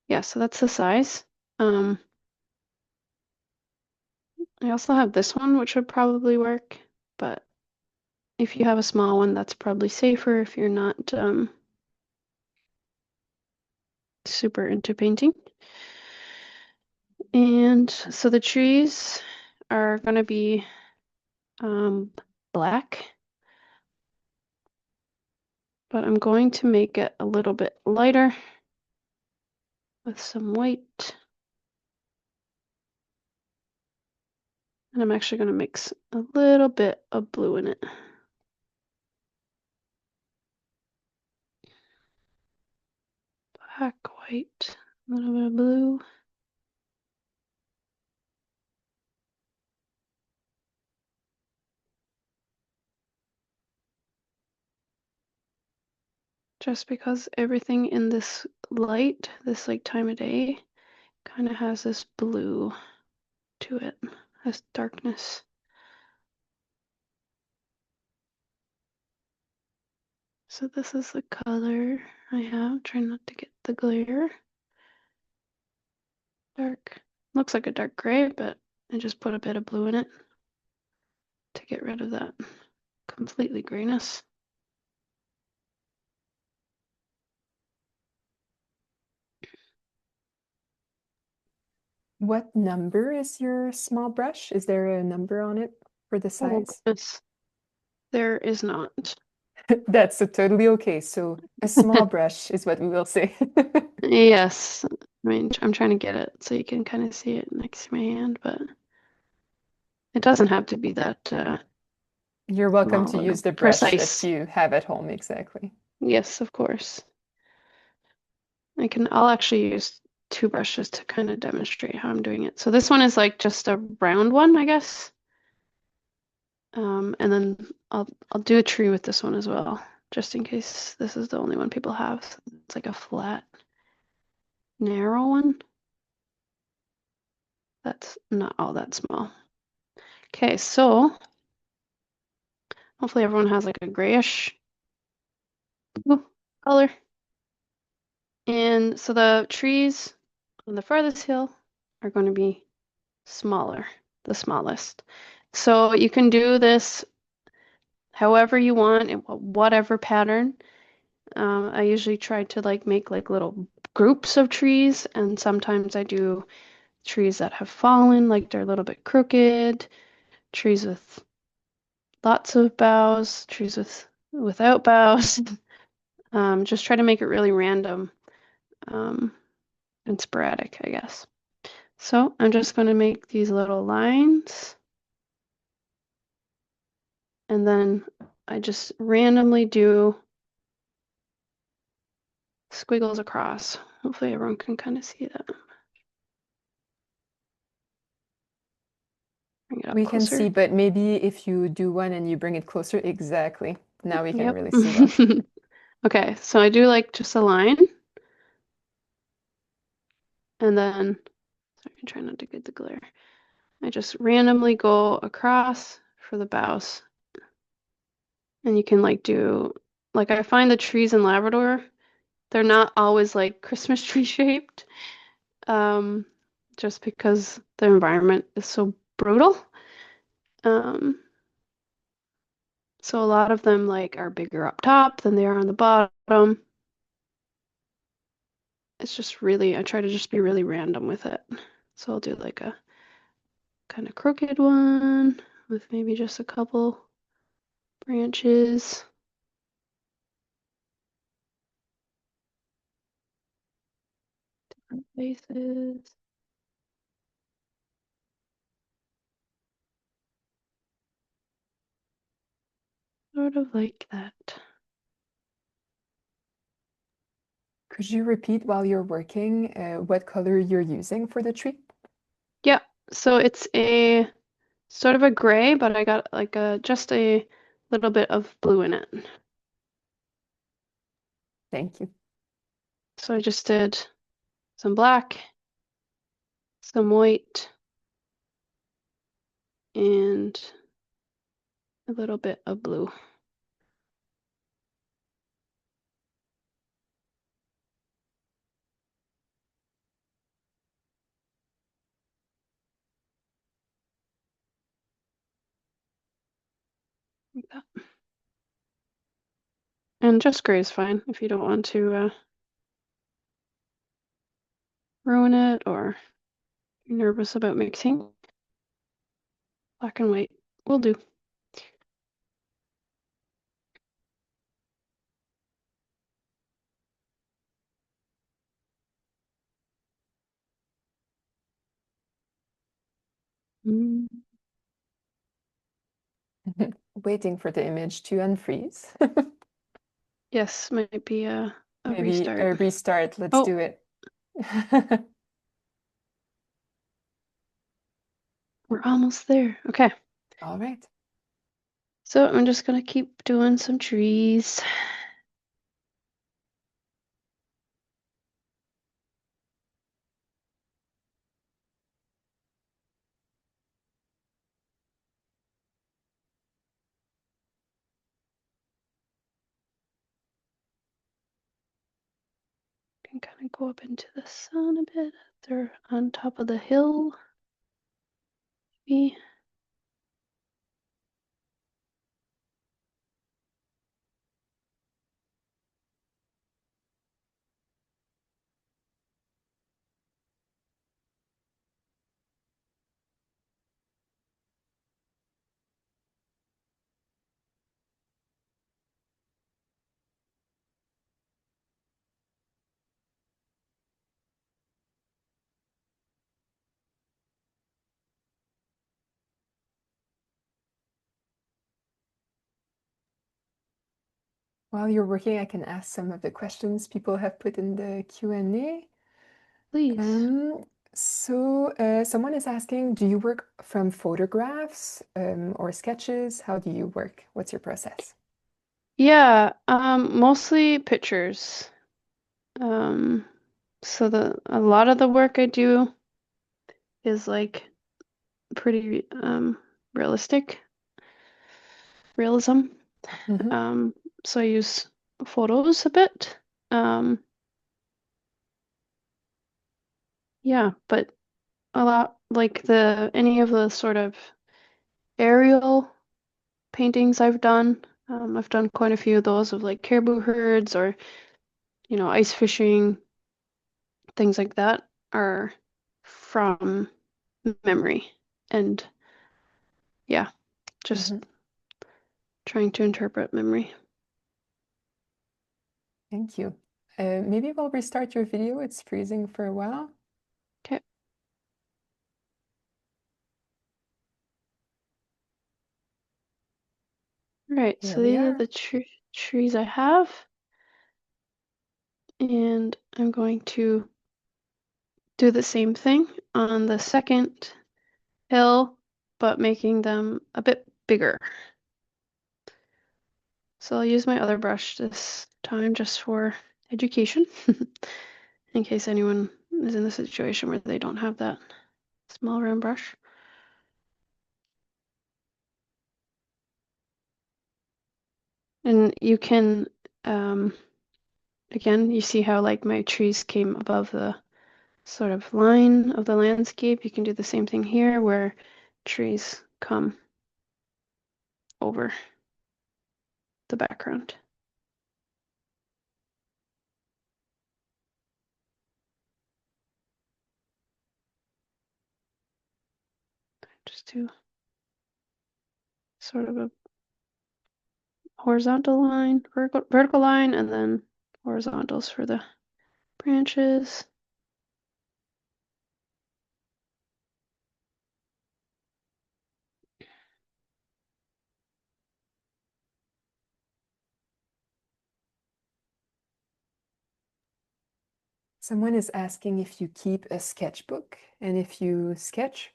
Yeah, so that's the size. Um, I also have this one, which would probably work, but if you have a small one, that's probably safer if you're not super into painting. And so the trees are going to be black, but I'm going to make it a little bit lighter with some white. And I'm actually going to mix a little bit of blue in it. Black, white, a little bit of blue. Just because everything in this light, this like time of day, kind of has this blue to it, this darkness. So this is the color I have. Try not to get the glare. Dark. Looks like a dark gray, but I just put a bit of blue in it to get rid of that completely grayness. What number is your small brush? Is there a number on it for the Oh size? goodness. There is not. That's totally okay. So a small brush is what we will say. Yes. I mean, I'm trying to get it so you can kind of see it next to my hand, but it doesn't have to be that You're welcome small to or use the brush that precise. you have at home, exactly. Yes, of course. I'll actually use two brushes to kind of demonstrate how I'm doing it. So this one is like just a round one, I guess. And then I'll do a tree with this one as well, just in case this is the only one people have. It's like a flat, narrow one. That's not all that small. Okay, so hopefully everyone has like a grayish color. And so the trees on the farthest hill are going to be smaller, the smallest. So you can do this however you want, in whatever pattern. I usually try to like make like little groups of trees, and sometimes I do trees that have fallen, like they're a little bit crooked, trees with lots of boughs, trees without boughs. Just try to make it really random um, and sporadic, I guess. So I'm just going to make these little lines, and then I just randomly do squiggles across. Hopefully everyone can kind of see that. Bring it up We can closer. see, but maybe if you do one and you bring it closer, exactly. Now we can Yep. really see well. Okay, so I do like just a line, and then sorry, I'm trying not to get the glare. I just randomly go across for the bows. And you can like do like I find the trees in Labrador, they're not always like Christmas tree shaped, um, just because the environment is so brutal. Um, so a lot of them like are bigger up top than they are on the bottom. It's just really, I try to just be really random with it. So I'll do like a kind of crooked one with maybe just a couple branches. Different faces, sort of like that. Could you repeat while you're working what color you're using for the tree? Yeah, so it's a sort of a gray, but I got like a just a little bit of blue in it. Thank you. So I just did some black, some white, and a little bit of blue. Like that. And just gray is fine if you don't want to ruin it or you're nervous about mixing. Black and white will do. Mm. Waiting for the image to unfreeze. Yes, might be a Maybe restart. a restart. Let's Oh, do it. we're almost there. Okay, All right. so I'm just gonna keep doing some trees. Can kind of go up into the sun a bit. They're on top of the hill. Maybe. While you're working, I can ask some of the questions people have put in the Q&A. Please. Someone is asking, do you work from photographs or sketches? How do you work? What's your process? Yeah, mostly pictures. Um, so a lot of the work I do is like pretty realistic, realism. Hmm. Um, so I use photos a bit. Um, yeah, but a lot like the any of the sort of aerial paintings I've done. I've done quite a few of those of like caribou herds or, ice fishing, things like that are from memory. And yeah, just Hmm. trying to interpret memory. Thank you. Maybe we'll restart your video. It's freezing for a while. Okay. All right. Here So we these are are. the trees I have. And I'm going to do the same thing on the second hill, but making them a bit bigger. So I'll use my other brush this time just for education, in case anyone is in the situation where they don't have that small round brush. And you can, again, you see how like my trees came above the sort of line of the landscape. You can do the same thing here where trees come over the background. Just do sort of a horizontal line, vertical line, and then horizontals for the branches. Someone is asking if you keep a sketchbook and if you sketch.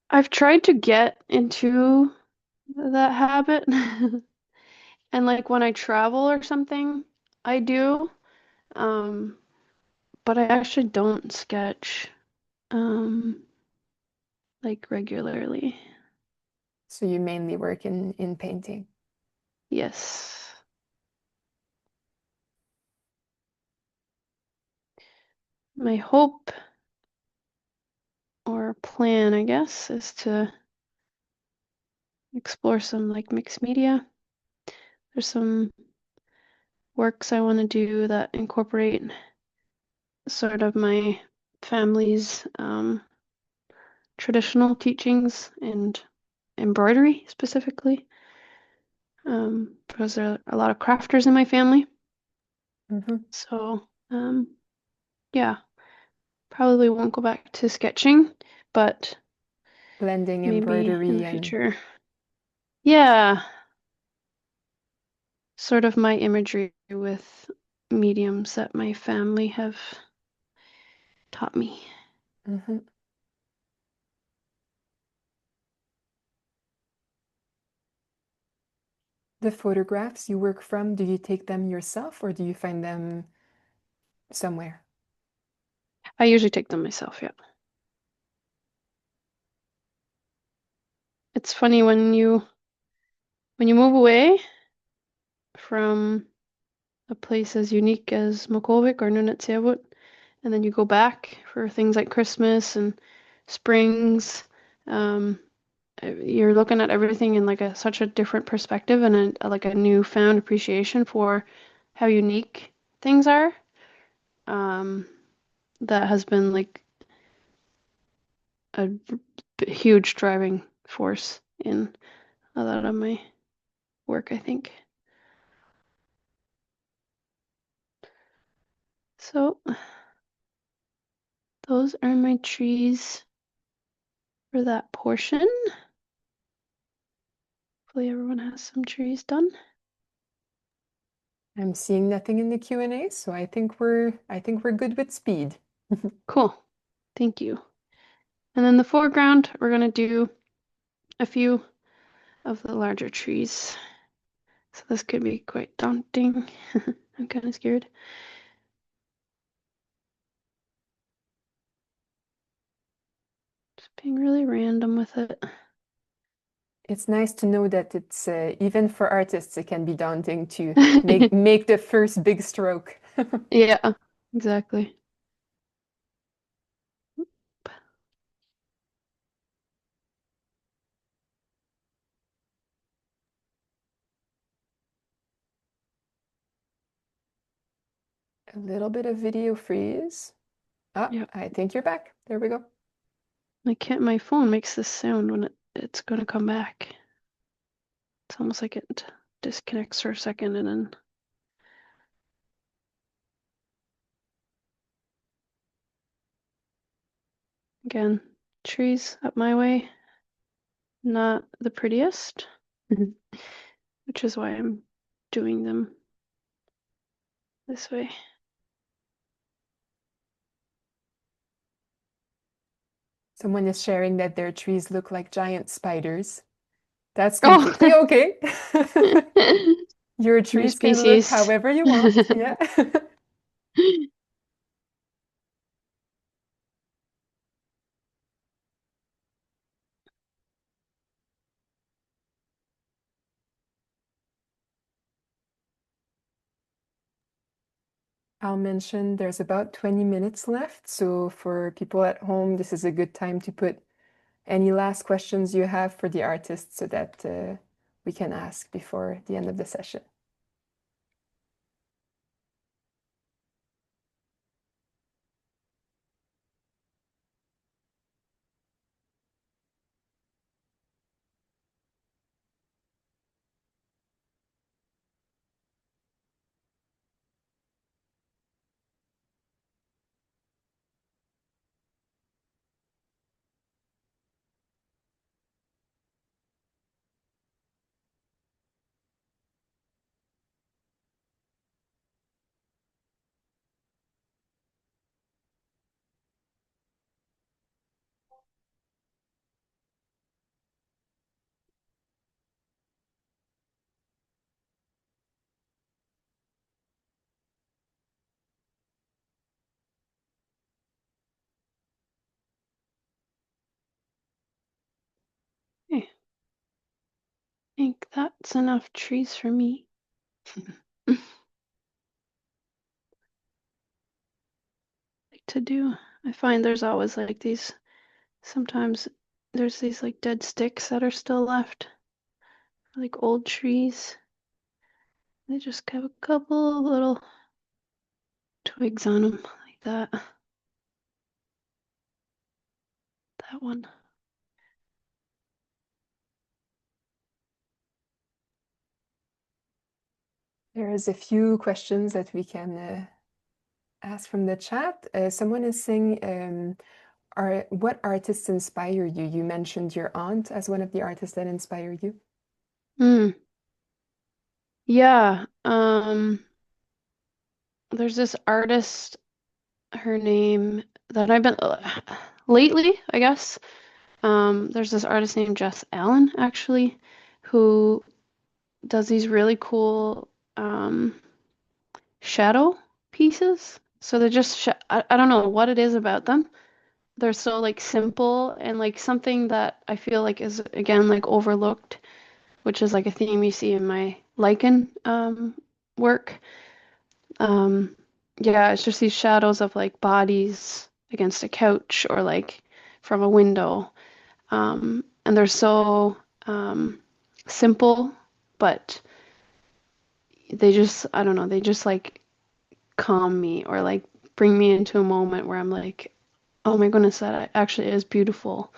I've tried to get into that habit. And like when I travel or something, I do. Um, but I actually don't sketch like regularly. So you mainly work in painting. Yes. My hope or plan, I guess, is to explore some like mixed media. There's some works I want to do that incorporate sort of my family's traditional teachings and embroidery specifically, because there are a lot of crafters in my family. Mhm. So, yeah, probably won't go back to sketching, but Blending maybe in embroidery the and future. Yeah, sort of my imagery with mediums that my family have taught me. mhm. The photographs you work from, do you take them yourself or do you find them somewhere? I usually take them myself, yeah. It's funny when you move away from a place as unique as Makovic or Nunatsiavut, and then you go back for things like Christmas and springs. Um, you're looking at everything in like such a different perspective and like a newfound appreciation for how unique things are. Um, that has been like a huge driving force in a lot of my work, I think. So those are my trees for that portion. Hopefully everyone has some trees done. I'm seeing nothing in the Q&A, so I think we're good with speed. Cool. Thank you. And then the foreground, we're going to do a few of the larger trees. So this could be quite daunting. I'm kind of scared. Just being really random with it. It's nice to know that it's even for artists, it can be daunting to make the first big stroke. Yeah, exactly. A little bit of video freeze. Ah, Yeah. I think you're back. There we go. My phone makes this sound when it's going to come back. It's almost like it disconnects for a second and then again, trees up my way, not the prettiest, which is why I'm doing them this way. Someone is sharing that their trees look like giant spiders. That's Oh, completely okay. Your new trees can look species. however you want. Yeah. I'll mention there's about 20 minutes left. So for people at home, this is a good time to put any last questions you have for the artist so that we can ask before the end of the session. Okay, I think that's enough trees for me. Like to do. I find there's always like these, sometimes there's these like dead sticks that are still left, like old trees. They just have a couple of little twigs on them, like that. That one. There's a few questions that we can ask from the chat. Someone is saying, what artists inspire you? You mentioned your aunt as one of the artists that inspire you. Mm, yeah. There's this artist, her name that I've been lately, I guess. There's this artist named Jess Allen, actually, who does these really cool shadow pieces. So they're just I don't know what it is about them. They're so like simple and like something that I feel like is again like overlooked, which is like a theme you see in my lichen work. Um, yeah, it's just these shadows of like bodies against a couch or like from a window. And they're so simple, but they just, I don't know, they just like calm me or like bring me into a moment where I'm like, oh my goodness, that actually is beautiful.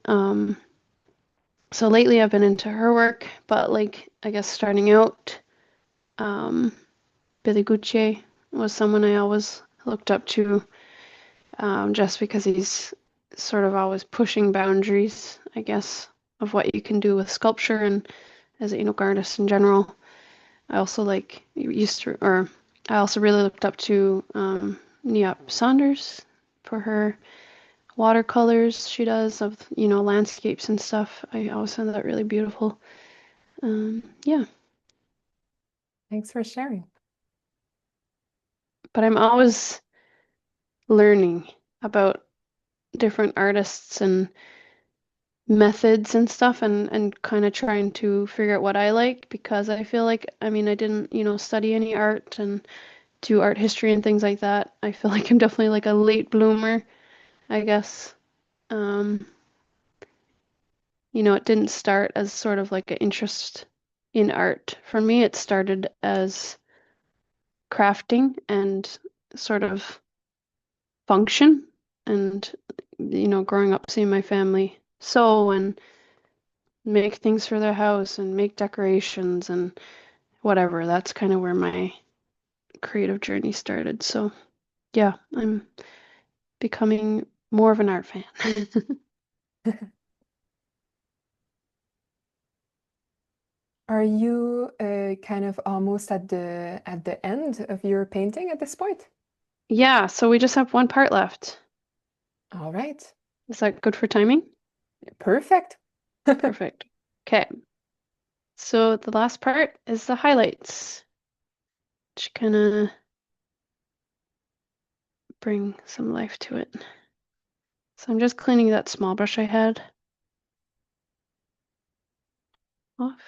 Um, so lately I've been into her work, but like I guess starting out, um, Billy Gucci was someone I always looked up to, just because he's sort of always pushing boundaries, I guess, of what you can do with sculpture and as an ink artist in general. I also like used to, or I also really looked up to Neop Saunders for her watercolors she does of, landscapes and stuff. I always found that really beautiful. Yeah, Thanks for sharing. but I'm always learning about different artists and methods and stuff and kind of trying to figure out what I like because I feel like, I mean, I didn't, study any art and do art history and things like that. I feel like I'm definitely like a late bloomer, I guess. Um, it didn't start as sort of like an interest in art. For me, it started as crafting and sort of function and, growing up seeing my family sew and make things for their house and make decorations and whatever. That's kind of where my creative journey started. So, yeah, I'm becoming more of an art fan. Are you kind of almost at the end of your painting at this point? Yeah, so we just have one part left. All right. Is that good for timing? Perfect. Perfect. Okay, so the last part is the highlights, which kind of bring some life to it. So I'm just cleaning that small brush I had off.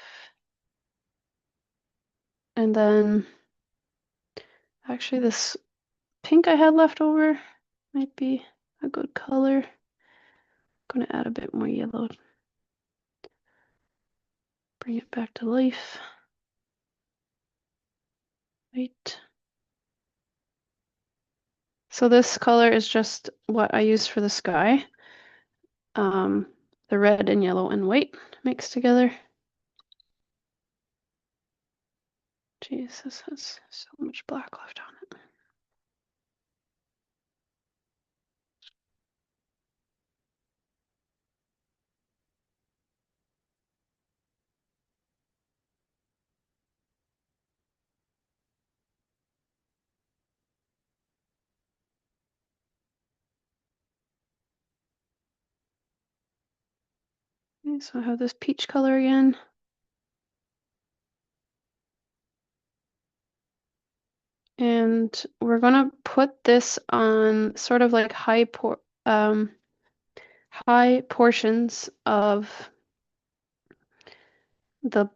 And then actually this pink I had left over might be a good color. I'm gonna add a bit more yellow. Bring it back to life. Right. So this color is just what I use for the sky. The red and yellow and white mixed together. Jeez, this has so much black left on it. Okay, so I have this peach color again. And we're gonna put this on sort of like high portions of the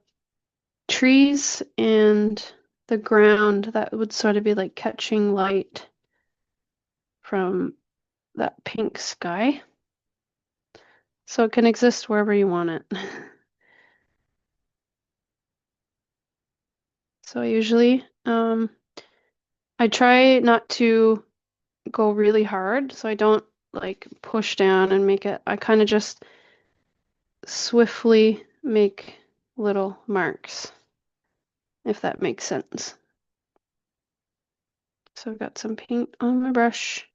trees and the ground that would sort of be like catching light from that pink sky. So it can exist wherever you want it. So usually, I try not to go really hard, so I don't like push down and make it. I kind of just swiftly make little marks, if that makes sense. So I've got some paint on my brush,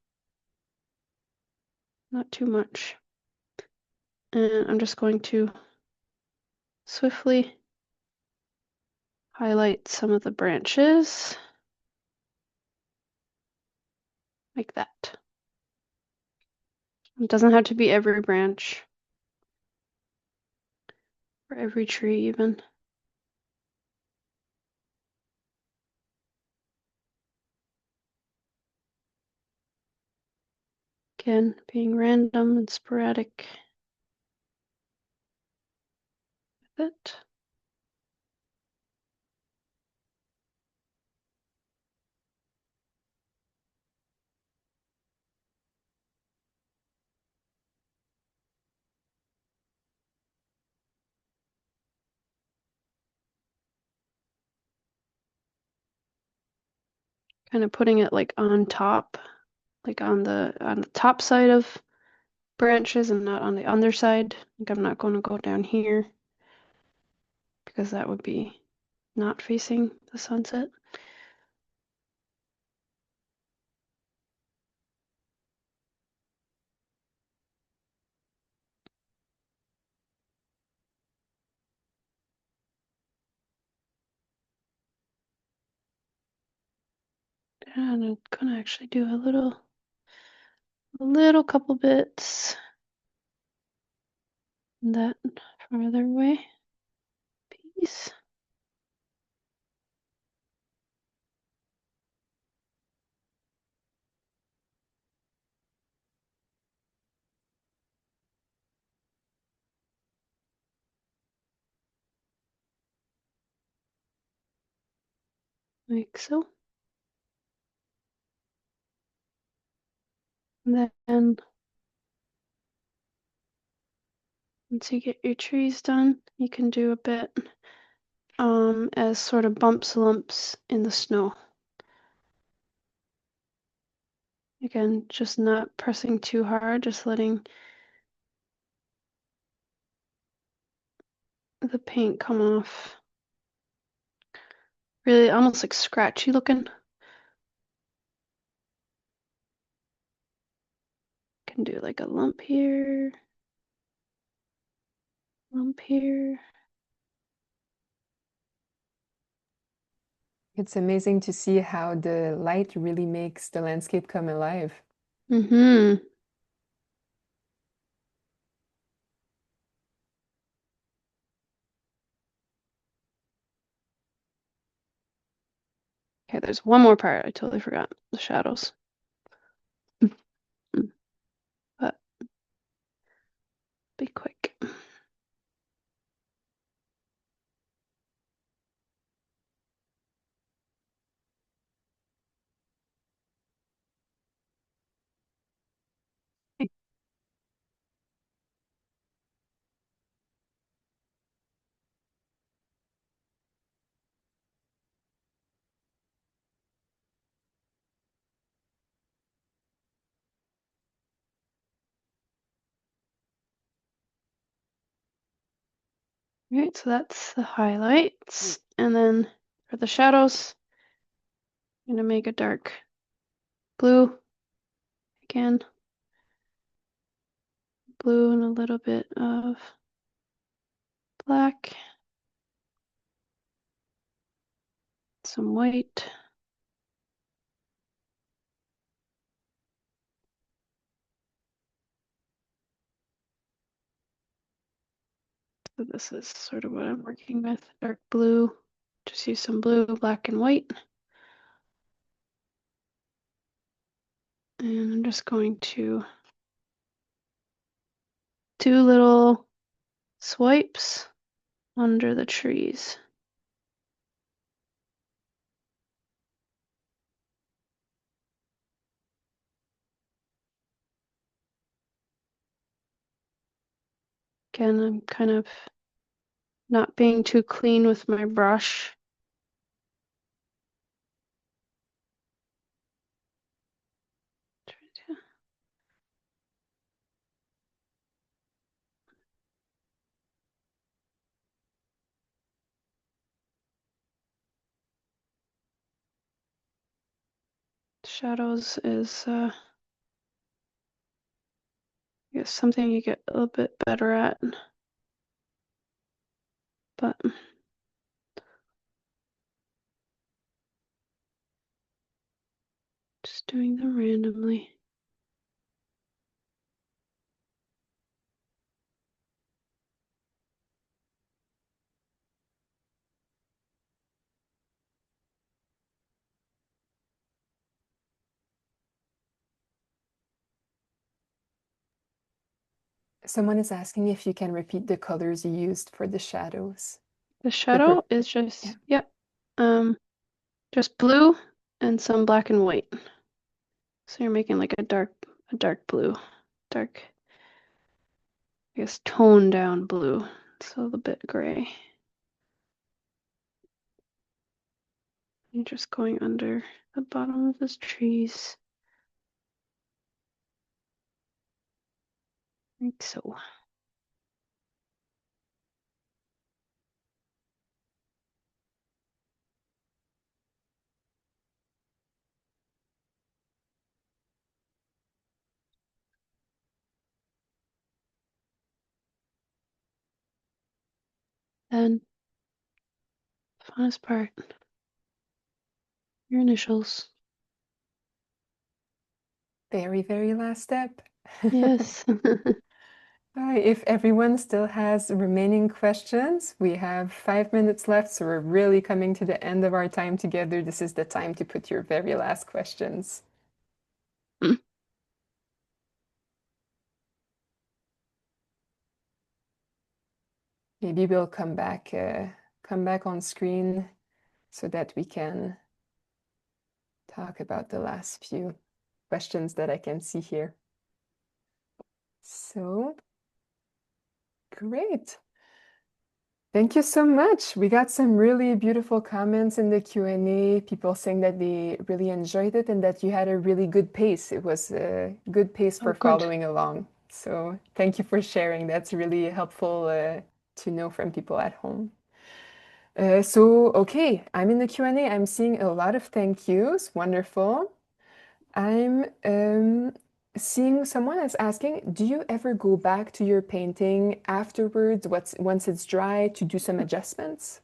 not too much. And I'm just going to swiftly highlight some of the branches like that. It doesn't have to be every branch or every tree even. Again, being random and sporadic with it. Kind of putting it like on top, like on the top side of branches and not on the underside. Like I'm not going to go down here because that would be not facing the sunset. And I'm gonna actually do a little couple bits in that farther away piece. Like so. And then once you get your trees done, you can do a bit as sort of bumps, lumps in the snow. Again, just not pressing too hard, just letting the paint come off. Really almost like scratchy looking. Can do like a lump here, lump here. It's amazing to see how the light really makes the landscape come alive. Mm-hmm. Okay, there's one more part I totally forgot. The shadows. But be quick. Right, so that's the highlights. And then for the shadows, I'm gonna make a dark blue again. Blue and a little bit of black. Some white. So this is sort of what I'm working with. Dark blue. Just use some blue, black, and white. And I'm just going to do little swipes under the trees. Again, I'm kind of not being too clean with my brush. Shadows is, I guess, something you get a little bit better at, but just doing them randomly. Someone is asking if you can repeat the colors you used for the shadows. The The shadow per is yeah. just, yep, just blue and some black and white. So you're making like a dark blue, dark, I guess, toned down blue. It's a little bit gray. You're just going under the bottom of his trees, like so. Then, funnest part, your initials. Very, very last step. Yes. If everyone still has remaining questions, we have 5 minutes left, so we're really coming to the end of our time together. This is the time to put your very last questions. Maybe we'll come back on screen so that we can talk about the last few questions that I can see here. So, great. Thank you so much. We got some really beautiful comments in the Q&A, people saying that they really enjoyed it and that you had a really good pace. It was a good pace for Oh, good. following along. So thank you for sharing. That's really helpful to know from people at home. Okay, I'm in the Q&A. I'm seeing a lot of thank yous. Wonderful. I'm seeing someone is asking, do you ever go back to your painting afterwards, once it's dry, to do some adjustments?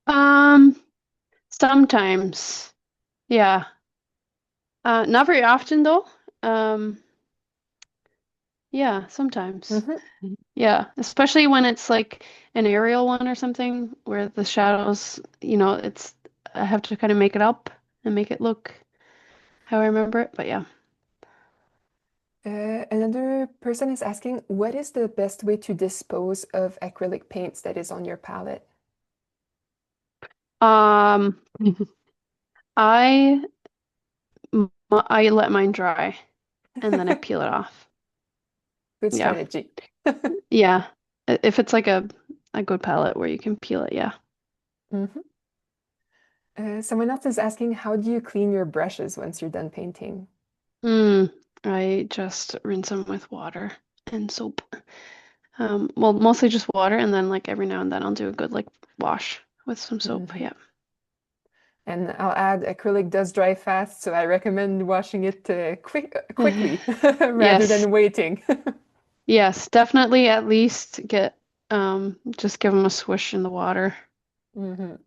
Um, Sometimes. Yeah. Not very often though. Um, yeah, sometimes. Mhm. Yeah, especially when it's like an aerial one or something where the shadows, it's I have to kind of make it up and make it look how I remember it. But yeah. Another person is asking, what is the best way to dispose of acrylic paints that is on your palette? Um, I I let mine dry and then I peel it off. Good Yeah. strategy. Yeah. If it's like a good palette where you can peel it, yeah. Mhm. Someone else is asking, how do you clean your brushes once you're done painting? Mm, I just rinse them with water and soap. Well, mostly just water, and then like every now and then I'll do a good like wash with some soap. Mhm. Yeah. And I'll add acrylic does dry fast, so I recommend washing it quickly rather Yes. than waiting. Yes, definitely at least get just give them a swish in the water. Mhm.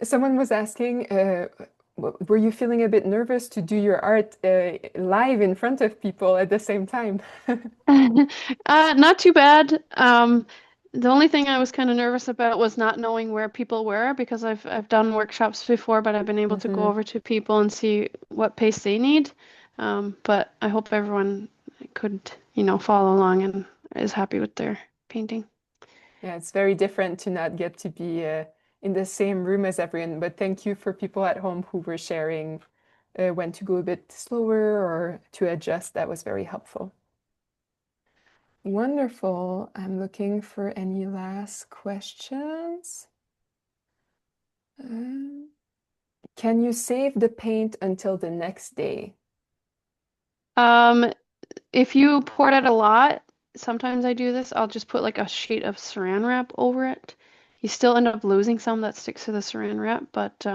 Someone was asking, were you feeling a bit nervous to do your art live in front of people at the same time? Not too bad. The only thing I was kind of nervous about was not knowing where people were because I've done workshops before, but I've been able to go Hmm. over to people and see what pace they need. But I hope everyone could, follow along and is happy with their painting. Yeah, it's very different to not get to be in the same room as everyone, but thank you for people at home who were sharing when to go a bit slower or to adjust. That was very helpful. Wonderful. I'm looking for any last questions. Um, can you save the paint until the next day? Um, if you pour it a lot, sometimes I do this, I'll just put like a sheet of saran wrap over it. You still end up losing some that sticks to the saran wrap, but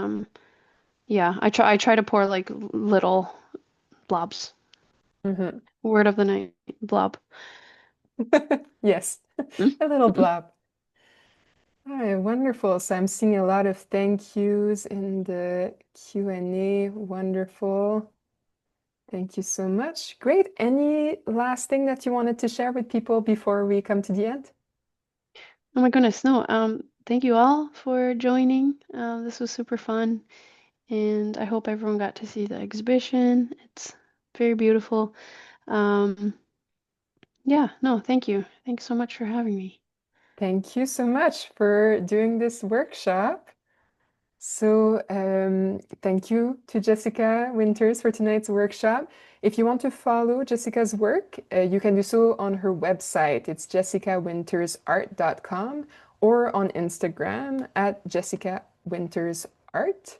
yeah, I try to pour like little blobs. Mhm. Word of the night, blob. Yes, Mm. a little blob. All right, wonderful. So I'm seeing a lot of thank yous in the Q&A. Wonderful. Thank you so much. Great. Any last thing that you wanted to share with people before we come to the end? Oh my goodness, no. Thank you all for joining. This was super fun, and I hope everyone got to see the exhibition. It's very beautiful. Um, yeah, no, thank you. Thanks so much for having me. Thank you so much for doing this workshop. So, thank you to Jessica Winters for tonight's workshop. If you want to follow Jessica's work, you can do so on her website. It's jessicawintersart.com or on Instagram at Jessica Winters Art.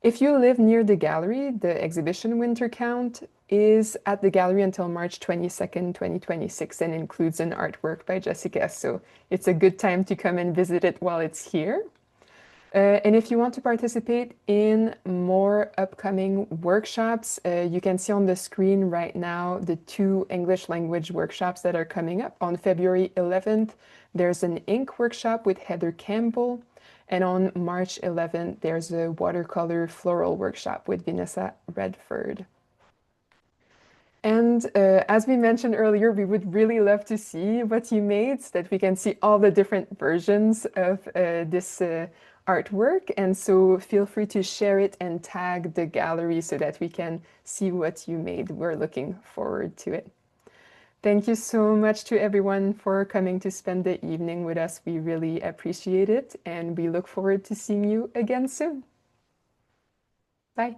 If you live near the gallery, the exhibition Winter Count is at the gallery until March 22nd, 2026, and includes an artwork by Jessica. So it's a good time to come and visit it while it's here. And if you want to participate in more upcoming workshops, you can see on the screen right now the two English language workshops that are coming up. On February 11th, there's an ink workshop with Heather Campbell. And on March 11th, there's a watercolor floral workshop with Vanessa Redford. And as we mentioned earlier, we would really love to see what you made so that we can see all the different versions of this artwork. And so feel free to share it and tag the gallery so that we can see what you made. We're looking forward to it. Thank you so much to everyone for coming to spend the evening with us. We really appreciate it, and we look forward to seeing you again soon. Bye.